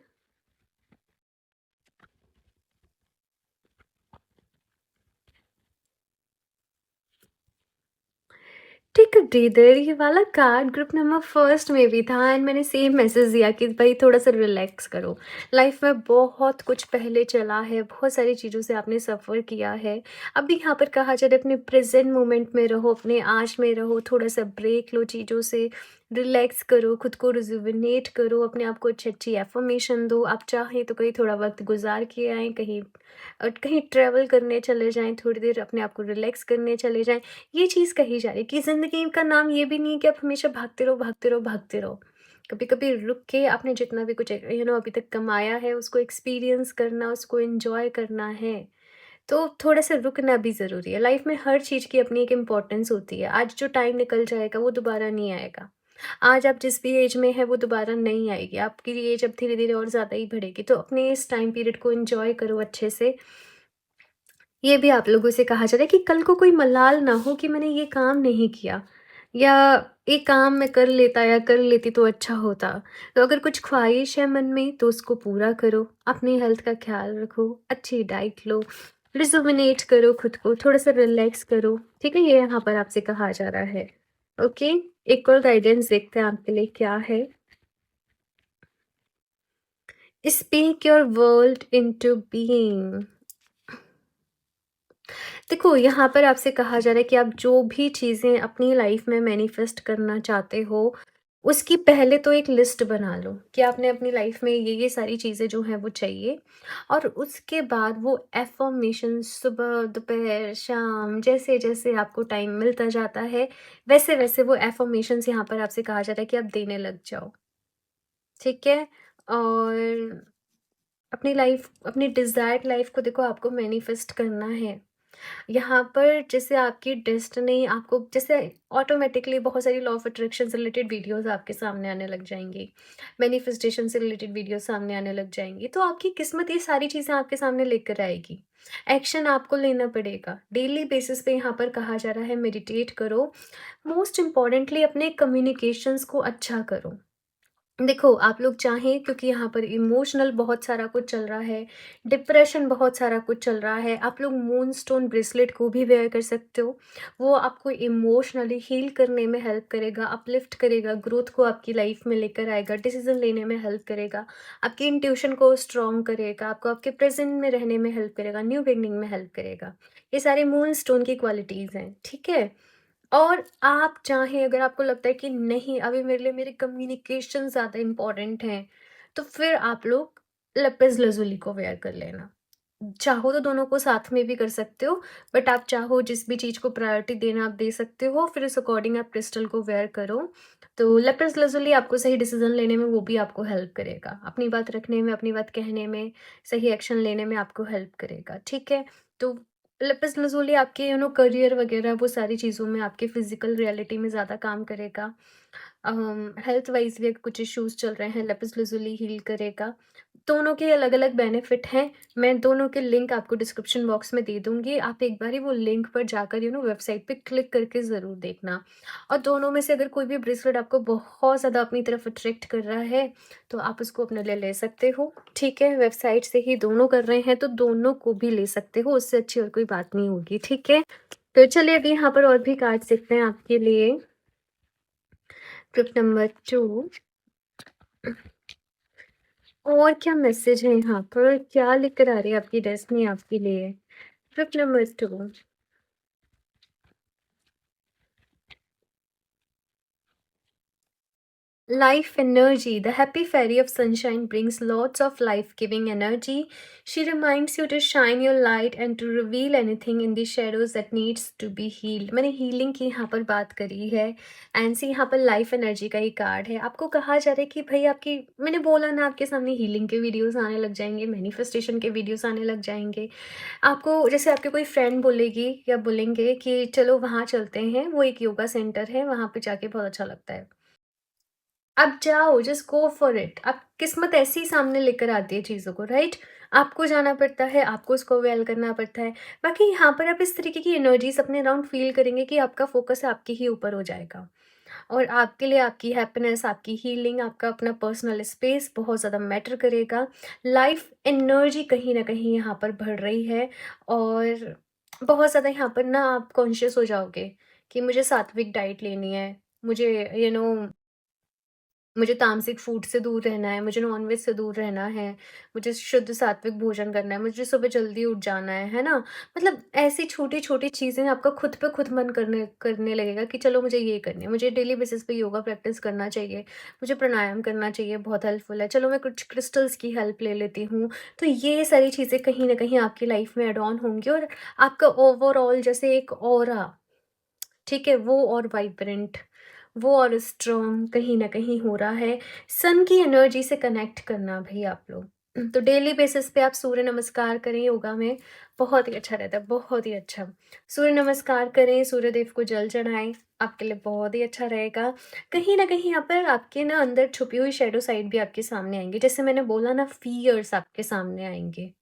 टेक अ ब्रीदर, ये वाला कार्ड ग्रुप नंबर फर्स्ट में भी था एंड मैंने सेम मैसेज दिया कि भाई थोड़ा सा रिलैक्स करो। लाइफ में बहुत कुछ पहले चला है, बहुत सारी चीज़ों से आपने सफ़र किया है। अभी यहाँ पर कहा जाए अपने प्रेजेंट मोमेंट में रहो, अपने आज में रहो, थोड़ा सा ब्रेक लो चीज़ों से, रिलैक्स करो, खुद को रिजुविनेट करो, अपने आप को अच्छी अच्छी एफर्मेशन दो। आप चाहें तो कहीं थोड़ा वक्त गुजार के आएँ, कहीं ट्रैवल करने चले जाएँ, थोड़ी देर अपने आप को रिलैक्स करने चले जाएँ। ये चीज़ कही जा रही है कि ज़िंदगी का नाम ये भी नहीं है कि आप हमेशा भागते रहो, भागते रहो, भागते रहो। कभी-कभी रुक के आपने जितना भी कुछ अभी तक कमाया है उसको एक्सपीरियंस करना, उसको एन्जॉय करना है। तो थोड़ा-सा रुकना भी ज़रूरी है। लाइफ़ में हर चीज़ की अपनी एक इम्पोर्टेंस होती है। आज जो टाइम निकल जाएगा वो दोबारा नहीं आएगा। आज आप जिस भी एज में हैं वो दोबारा नहीं आएगी। आपकी एज अब धीरे-धीरे और ज़्यादा ही बढ़ेगी। तो अपने इस टाइम पीरियड को एन्जॉय करो अच्छे से। ये भी आप लोगों से कहा जा रहा है कि कल को कोई मलाल ना हो कि मैंने ये काम नहीं किया, या ये काम मैं कर लेता या कर लेती तो अच्छा होता। तो अगर कुछ ख्वाहिश है मन में तो उसको पूरा करो, अपनी हेल्थ का ख्याल रखो, अच्छी डाइट लो, रिजुविनेट करो खुद को, थोड़ा सा रिलैक्स करो, ठीक है? ये यहाँ पर आपसे कहा जा रहा है। ओके, एक और गाइडेंस देखते हैं आपके लिए क्या है। Speak your world into being. देखो, यहाँ पर आपसे कहा जा रहा है कि आप जो भी चीज़ें अपनी लाइफ में मैनिफेस्ट करना चाहते हो, उसकी पहले तो एक लिस्ट बना लो कि आपने अपनी लाइफ में ये सारी चीज़ें जो हैं वो चाहिए। और उसके बाद वो एफ़र्मेशन सुबह, दोपहर, शाम जैसे-जैसे आपको टाइम मिलता जाता है, वैसे-वैसे वो एफ़र्मेशंस यहाँ पर आपसे कहा जा रहा है कि आप देने लग जाओ, ठीक है? और अपनी डिज़ायर्ड लाइफ को देखो आपको मैनिफेस्ट करना है। यहाँ पर जैसे आपकी डेस्टिनी आपको जैसे ऑटोमेटिकली बहुत सारी लॉ ऑफ अट्रैक्शन से रिलेटेड वीडियोस आपके सामने आने लग जाएँगी, मैनिफेस्टेशन से रिलेटेड वीडियोस सामने आने लग जाएँगी, तो आपकी किस्मत ये सारी चीज़ें आपके सामने लेकर आएगी। एक्शन आपको लेना पड़ेगा। डेली बेसिस पे यहाँ पर कहा जा रहा है मेडिटेट करो, मोस्ट इम्पोर्टेंटली अपने कम्युनिकेशंस को अच्छा करो। देखो, आप लोग चाहें क्योंकि यहाँ पर इमोशनल बहुत सारा कुछ चल रहा है, डिप्रेशन बहुत सारा कुछ चल रहा है, आप लोग मूनस्टोन ब्रेसलेट को भी वेयर कर सकते हो। वो आपको इमोशनली हील करने में हेल्प करेगा, अपलिफ्ट करेगा, ग्रोथ को आपकी लाइफ में लेकर आएगा, डिसीज़न लेने में हेल्प करेगा, आपकी इंट्यूशन को स्ट्रॉन्ग करेगा, आपको आपके प्रेज़ेंट में रहने में हेल्प करेगा, न्यू बिगिनिंग में हेल्प करेगा। ये सारे मूनस्टोन की क्वालिटीज़ हैं, ठीक है? और आप चाहें अगर आपको लगता है कि नहीं अभी मेरे लिए मेरे कम्युनिकेशन ज़्यादा इम्पोर्टेंट हैं, तो फिर आप लोग लेपिस lazuli को वेयर कर लेना। चाहो तो दोनों को साथ में भी कर सकते हो, बट आप चाहो जिस भी चीज़ को प्रायोरिटी देना आप दे सकते हो, फिर उस अकॉर्डिंग आप क्रिस्टल को वेयर करो। तो लेपिस lazuli आपको सही डिसीज़न लेने में वो भी आपको हेल्प करेगा। अपनी बात रखने में, अपनी बात कहने में, सही एक्शन लेने में आपको हेल्प करेगा, ठीक है? तो लेपिस lazuli आपके करियर वगैरह वो सारी चीज़ों में आपके फिज़िकल रियलिटी में ज़्यादा काम करेगा। हेल्थ वाइज़ भी अगर कुछ इश्यूज़ चल रहे हैं, लेपिस lazuli हील करेगा। दोनों के अलग-अलग बेनिफिट हैं। मैं दोनों के लिंक आपको डिस्क्रिप्शन बॉक्स में दे दूँगी। आप एक बारी वो लिंक पर जाकर वेबसाइट पे क्लिक करके ज़रूर देखना। और दोनों में से अगर कोई भी ब्रेसलेट आपको बहुत ज़्यादा अपनी तरफ अट्रैक्ट कर रहा है, तो आप उसको अपने लिए ले सकते हो। ठीक है? वेबसाइट से ही दोनों कर रहे हैं, तो दोनों को भी ले सकते हो, उससे अच्छी और कोई बात नहीं होगी, ठीक है? तो चलिए अभी यहाँ पर और भी कार्ड्स देखते हैं आपके लिए। ट्रिप नंबर 2 और क्या मैसेज है यहाँ पर? क्या लेकर आ रही है आपकी डेस्टिनी आपके लिए? Trip number 2 Life energy. The happy fairy of sunshine brings lots of life giving energy. She reminds you to shine your light and to reveal anything in the shadows that needs to be healed. मैंने healing की यहाँ पर बात करी है and सी यहाँ पर life energy का ही कार्ड है। आपको कहा जा रहा है कि भाई आपकी मैंने बोला ना आपके सामने हीलिंग के वीडियोस आने लग जाएंगे, मैनिफेस्टेशन के वीडियोस आने लग जाएंगे। आपको जैसे आपके कोई फ्रेंड बोलेगी या बोलेंगे कि चलो वहाँ चलते हैं, वो एक योगा सेंटर है, वहाँ पे जाके बहुत अच्छा लगता है। आप जाओ, जस्ट गो फॉर इट। आप किस्मत ऐसे ही सामने लेकर आती है चीज़ों को, राइट? आपको जाना पड़ता है, आपको उसको वेल करना पड़ता है। बाकी यहाँ पर आप इस तरीके की एनर्जीज़ अपने अराउंड फ़ील करेंगे कि आपका फ़ोकस आपके ही ऊपर हो जाएगा और आपके लिए आपकी हैप्पीनेस, आपकी हीलिंग, आपका अपना पर्सनल स्पेस बहुत ज़्यादा मैटर करेगा। लाइफ़ एनर्जी कहीं न कहीं यहाँ पर बढ़ रही है और बहुत ज़्यादा यहाँ पर ना आप कॉन्शियस हो जाओगे कि मुझे सात्विक डाइट लेनी है, मुझे मुझे तामसिक फूड से दूर रहना है, मुझे नॉनवेज से दूर रहना है, मुझे शुद्ध सात्विक भोजन करना है, मुझे सुबह जल्दी उठ जाना है ना? मतलब ऐसी छोटी-छोटी चीज़ें आपका खुद पे खुद मन करने करने लगेगा कि चलो मुझे ये करनी है, मुझे डेली बेसिस पे योगा प्रैक्टिस करना चाहिए, मुझे प्राणायाम करना चाहिए, बहुत हेल्पफुल है, चलो मैं कुछ क्रिस्टल्स की हेल्प ले लेती हूँ। तो ये सारी चीज़ें कहीं न कहीं आपकी लाइफ में ऐड ऑन होंगी और आपका ओवरऑल जैसे एक ऑरा ठीक है, वो और वाइब्रेंट, वो और स्ट्रॉन्ग कहीं न कहीं हो रहा है। सन की एनर्जी से कनेक्ट करना भई आप लोग। तो डेली बेसिस पे आप सूर्य नमस्कार करें योगा में, बहुत ही अच्छा रहता है, बहुत ही अच्छा। सूर्य नमस्कार करें, सूर्यदेव को जल चढ़ाएँ, आपके लिए बहुत ही अच्छा रहेगा। कहीं न कहीं यहाँ पर आपके ना अंदर छुपी हुई शैडो साइड भी आपके सामने आएँगी। जैसे मैंने बोला ना फ़ियर्स आपके सामने आएँगे।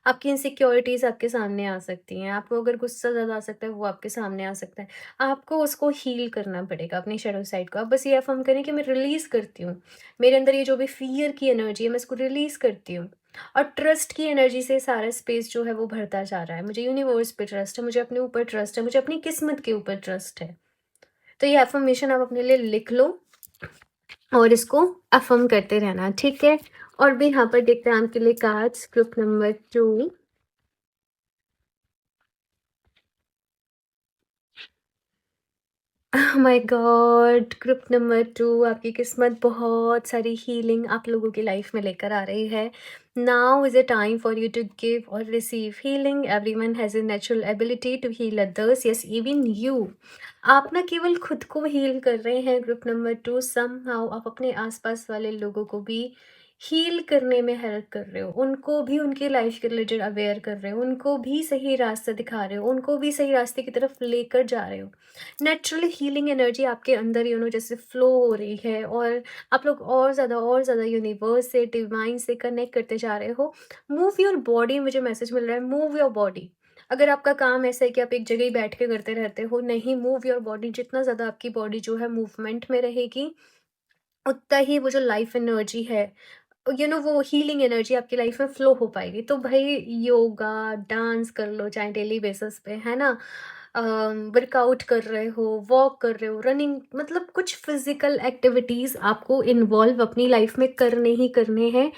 आपकी इनसिक्योरिटीज़ आपके सामने आ सकती हैं, आपको अगर गुस्सा ज़्यादा आ सकता है, वो आपके सामने आ सकता है। आपको उसको हील करना पड़ेगा अपनी शैडो साइड को। आप बस ये अफ़र्म करें कि मैं रिलीज़ करती हूँ। मेरे अंदर ये जो भी फ़ियर की एनर्जी है, मैं इसको रिलीज़ करती हूँ और ट्रस्ट की एनर्जी से सारा स्पेस जो है वो भरता जा रहा है। मुझे यूनिवर्स पे ट्रस्ट है, मुझे अपने ऊपर ट्रस्ट है, मुझे अपनी किस्मत के ऊपर ट्रस्ट है। तो ये अफ़र्मेशन आप अपने लिए लिख लो और इसको अफ़र्म करते रहना, ठीक है? और भी यहाँ पर देखते हैं आपके लिए cards group number 2 oh my God! Group number 2 आपकी किस्मत बहुत सारी हीलिंग आप लोगों की लाइफ में लेकर आ रही है। Now is a time for you to give और receive healing. Everyone has a natural ability to heal others, yes even you. आप ना केवल खुद को हील कर रहे हैं ग्रुप नंबर 2, समहाउ आप अपने आस-पास वाले लोगों को भी हील करने में हेल्प कर रहे हो, उनको भी उनकी लाइफ के रिलेटेड अवेयर कर रहे हो, उनको भी सही रास्ता दिखा रहे हो, उनको भी सही रास्ते की तरफ लेकर जा रहे हो। नेचुरली हीलिंग एनर्जी आपके अंदर जैसे फ्लो हो रही है, और आप लोग और ज़्यादा यूनिवर्स से, डिवाइन से कनेक्ट करते जा रहे हो। मूव योर बॉडी, मुझे मैसेज मिल रहा है, मूव योर बॉडी। अगर आपका काम ऐसा है कि आप एक जगह ही बैठ के करते रहते हो, नहीं, मूव योर बॉडी। जितना ज़्यादा आपकी बॉडी जो है मूवमेंट में रहेगी, उतना ही वो जो लाइफ एनर्जी है, वो हीलिंग एनर्जी आपकी लाइफ में फ्लो हो पाएगी। तो भाई योगा, डांस कर लो चाहे डेली बेसिस पे, है ना? वर्कआउट कर रहे हो, वॉक कर रहे हो, रनिंग, मतलब कुछ फिजिकल एक्टिविटीज़ आपको इन्वॉल्व अपनी लाइफ में करने ही करने हैं।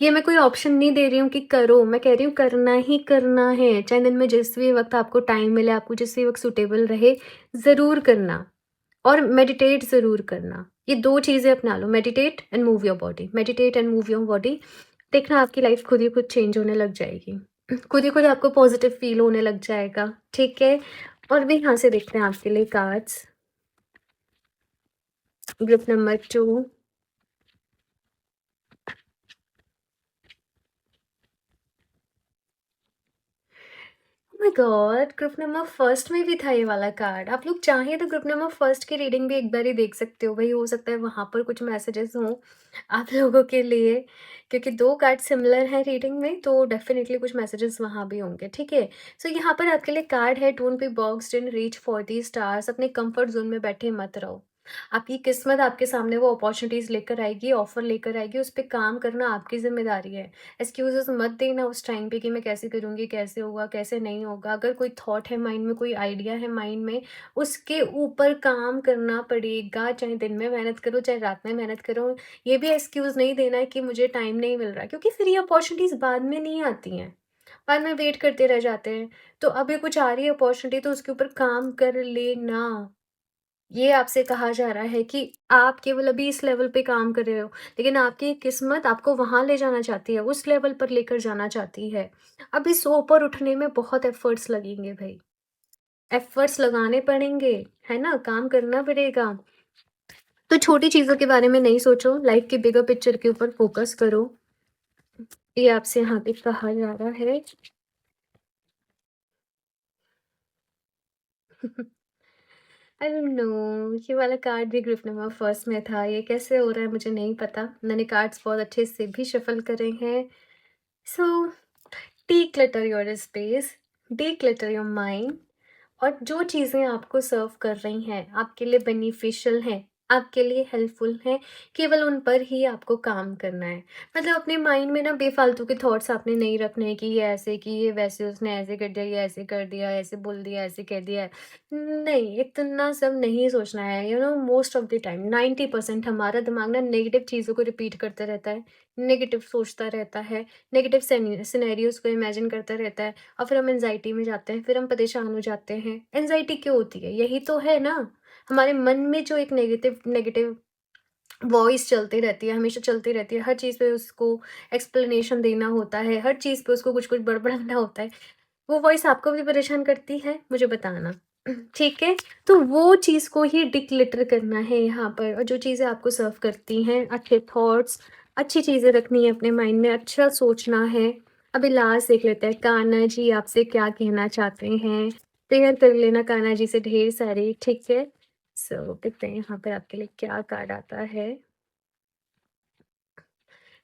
ये मैं कोई ऑप्शन नहीं दे रही हूँ कि करो, मैं कह रही हूँ करना ही करना है। चाहे दिन में जिस भी वक़्त आपको टाइम मिले, आपको जिस भी वक़्त सूटेबल रहे, ज़रूर करना। और मेडिटेट ज़रूर करना। ये 2 चीज़ें अपना लो, meditate and move your body, meditate and move your body. देखना आपकी लाइफ़ खुद ही खुद चेंज होने लग जाएगी। खुद ही खुद आपको पॉज़िटिव फ़ील होने लग जाएगा, ठीक है? और भी यहाँ से देखते हैं आपके लिए cards. Group number 2। Oh my God! Group number first में भी था ये वाला कार्ड। आप लोग चाहें तो ग्रुप नंबर फर्स्ट की रीडिंग भी एक बार ही देख सकते हो। भई हो सकता है वहाँ पर कुछ मैसेजेस हों आप लोगों के लिए, क्योंकि 2 कार्ड सिमिलर हैं रीडिंग में, तो डेफ़िनिटली कुछ मैसेजेस वहाँ भी होंगे, ठीक है? सो यहाँ पर आपके लिए कार्ड है, don't be boxed in, reach for the stars. अपने कम्फर्ट ज़ोन में बैठे मत रहो। आपकी किस्मत आपके सामने वो अपॉर्च्युनिटीज़ लेकर आएगी, ऑफ़र लेकर आएगी, उस पे काम करना आपकी ज़िम्मेदारी है। एक्सक्यूज़ेस मत देना उस टाइम पे कि मैं कैसे करूँगी, कैसे होगा, कैसे नहीं होगा। अगर कोई थॉट है माइंड में, कोई आइडिया है माइंड में, उसके ऊपर काम करना पड़ेगा। चाहे दिन में मेहनत करो, चाहे रात में मेहनत करो। ये भी एक्सक्यूज़ नहीं देना है कि मुझे टाइम नहीं मिल रहा, क्योंकि फिर ये अपॉर्च्युनिटीज़ बाद में नहीं आती हैं। बाद में वेट करते रह जाते हैं। तो अभी कुछ आ रही है अपॉर्च्युनिटी, तो उसके ऊपर काम कर लेना। ये आपसे कहा जा रहा है कि आप केवल अभी इस लेवल पे काम कर रहे हो, लेकिन आपकी किस्मत आपको वहाँ ले जाना चाहती है, उस लेवल पर लेकर जाना चाहती है। अब इस ऊपर उठने में बहुत एफर्ट्स लगेंगे भई, एफर्ट्स लगाने पड़ेंगे, है ना? काम करना पड़ेगा। तो छोटी चीज़ों के बारे में नहीं सोचो, लाइफ के बिगर पिक्चर के ऊपर फोकस करो। ये आपसे यहाँ पे कहा जा रहा है। आई डोंट नो, ये वाला कार्ड भी ग्रुप नंबर फर्स्ट में था। ये कैसे हो रहा है मुझे नहीं पता। मैंने कार्ड्स बहुत अच्छे से भी शफल करे हैं। सो declutter your space, declutter your mind, और जो चीज़ें आपको सर्व कर रही हैं, आपके लिए बेनिफिशियल हैं, आपके लिए हेल्पफुल हैं, केवल उन पर ही आपको काम करना है। मतलब अपने माइंड में ना बेफालतू के थॉट्स आपने नहीं रखने हैं कि ये ऐसे, कि ये वैसे, उसने ऐसे कर दिया, ये ऐसे कर दिया, ऐसे बोल दिया, ऐसे कह दिया है। नहीं, इतना सब नहीं सोचना है। मोस्ट ऑफ द टाइम 90% हमारा दिमाग ना नेगेटिव चीज़ों को रिपीट करता रहता है, नेगेटिव सोचता रहता है, नेगेटिव सिनेरियोज़ को इमेजिन करता रहता है, और फिर हम एंग्ज़ायटी में जाते हैं, फिर हम परेशान हो जाते हैं। एंग्ज़ायटी क्यों होती है? यही तो है ना, हमारे मन में जो एक नेगेटिव नेगेटिव वॉइस चलती रहती है, हमेशा चलती रहती है। हर चीज़ पे उसको एक्सप्लेनेशन देना होता है, हर चीज़ पे उसको कुछ-कुछ बड़बड़ाना होता है। वो वॉइस आपको भी परेशान करती है? मुझे बताना। ठीक है? तो वो चीज़ को ही डिक्लिटर करना है यहाँ पर, और जो चीज़ें आपको सर्व करती हैं, अच्छे थॉट्स, अच्छी चीज़ें रखनी है अपने माइंड में, अच्छा सोचना है। अभी लास्ट देख लेते हैं, कान्हा जी आपसे क्या कहना चाहते हैं? प्रेयर कर लेना कान्हा जी से ढेर सारी, ठीक है? सो देखते हैं यहाँ पर आपके लिए क्या कार्ड आता है।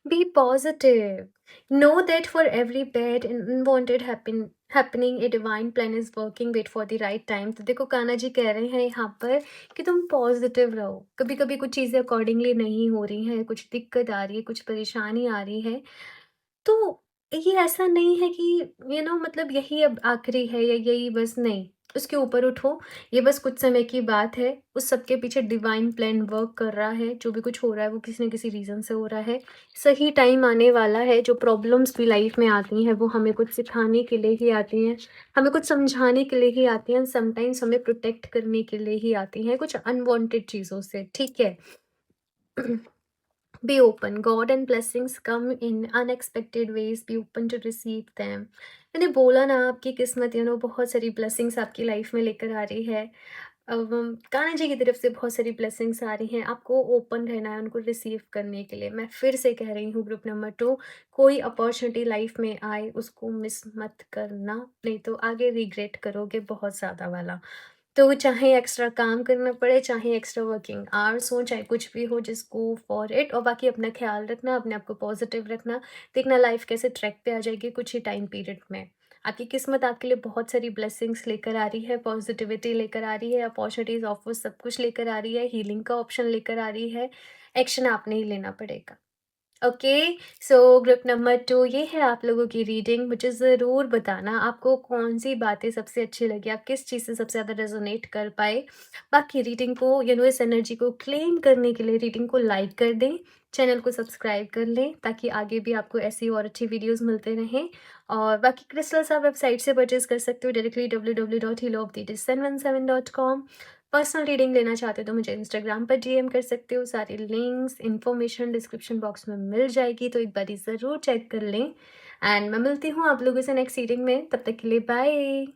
Be positive. Know that for every bad and unwanted happening, a divine plan is working. Wait for the right time. तो देखो कान्हा जी कह रहे हैं यहाँ पर कि तुम पॉजिटिव रहो। कभी कभी कुछ चीज़ें अकॉर्डिंगली नहीं हो रही हैं, कुछ दिक्कत आ रही है, कुछ परेशानी आ रही है, तो ये ऐसा नहीं है कि मतलब यही अब आखिरी है या यही बस, नहीं, उसके ऊपर उठो। ये बस कुछ समय की बात है। उस सब के पीछे डिवाइन प्लान वर्क कर रहा है। जो भी कुछ हो रहा है वो किसी न किसी रीज़न से हो रहा है। सही टाइम आने वाला है। जो प्रॉब्लम्स भी लाइफ में आती हैं वो हमें कुछ सिखाने के लिए ही आती हैं, हमें कुछ समझाने के लिए ही आती हैं, समटाइम्स हमें प्रोटेक्ट करने के लिए ही आती हैं, कुछ अनवांटेड चीज़ों से, ठीक है? Be open. God and blessings come in unexpected ways. Be open to receive them. मैंने बोला ना, आपकी किस्मत बहुत सारी ब्लेसिंग्स आपकी लाइफ में लेकर आ रही है। कान्हा जी की तरफ से बहुत सारी ब्लेसिंग्स आ रही हैं, आपको ओपन रहना है उनको रिसीव करने के लिए। मैं फिर से कह रही हूँ ग्रुप नंबर 2, कोई अपॉर्च्युनिटी लाइफ में आए उसको मिस मत करना, नहीं तो आगे रिग्रेट करोगे बहुत ज़्यादा वाला। तो चाहे एक्स्ट्रा काम करना पड़े, चाहे एक्स्ट्रा वर्किंग आवर्स हों, चाहे कुछ भी हो, जस्ट गो फॉर इट। और बाकी अपना ख़्याल रखना, अपने आप को पॉज़िटिव रखना, देखना लाइफ़ कैसे ट्रैक पे आ जाएगी कुछ ही टाइम पीरियड में। आपकी किस्मत आपके लिए बहुत सारी ब्लेसिंग्स लेकर आ रही है, पॉज़िटिविटी लेकर आ रही है, अपॉर्च्युनिटीज़, ऑफ़र्स सब कुछ लेकर आ रही है, हीलिंग का ऑप्शन लेकर आ रही है। एक्शन आपने ही लेना पड़ेगा। ओके, सो ग्रुप नंबर 2 ये है आप लोगों की रीडिंग। मुझे ज़रूर बताना आपको कौन-सी बातें सबसे अच्छी लगी, आप किस चीज़ से सबसे ज़्यादा रेज़ोनेट कर पाए। बाकी रीडिंग को यूनिवर्स एनर्जी को क्लेम करने के लिए रीडिंग को लाइक कर दें, चैनल को सब्सक्राइब कर लें ताकि आगे भी आपको ऐसी और अच्छी वीडियोज़ मिलते रहें। और बाकी क्रिस्टल्स आप वेबसाइट से परचेज़ कर सकते हो डायरेक्टली www.healofthediscernment7.com। पर्सनल रीडिंग लेना चाहते हो तो मुझे इंस्टाग्राम पर डीएम कर सकते हो, सारी लिंक्स इन्फॉर्मेशन डिस्क्रिप्शन बॉक्स में मिल जाएगी, तो एक बारी ज़रूर चेक कर लें। एंड मैं मिलती हूँ आप लोगों से नेक्स्ट रीडिंग में, तब तक के लिए बाय।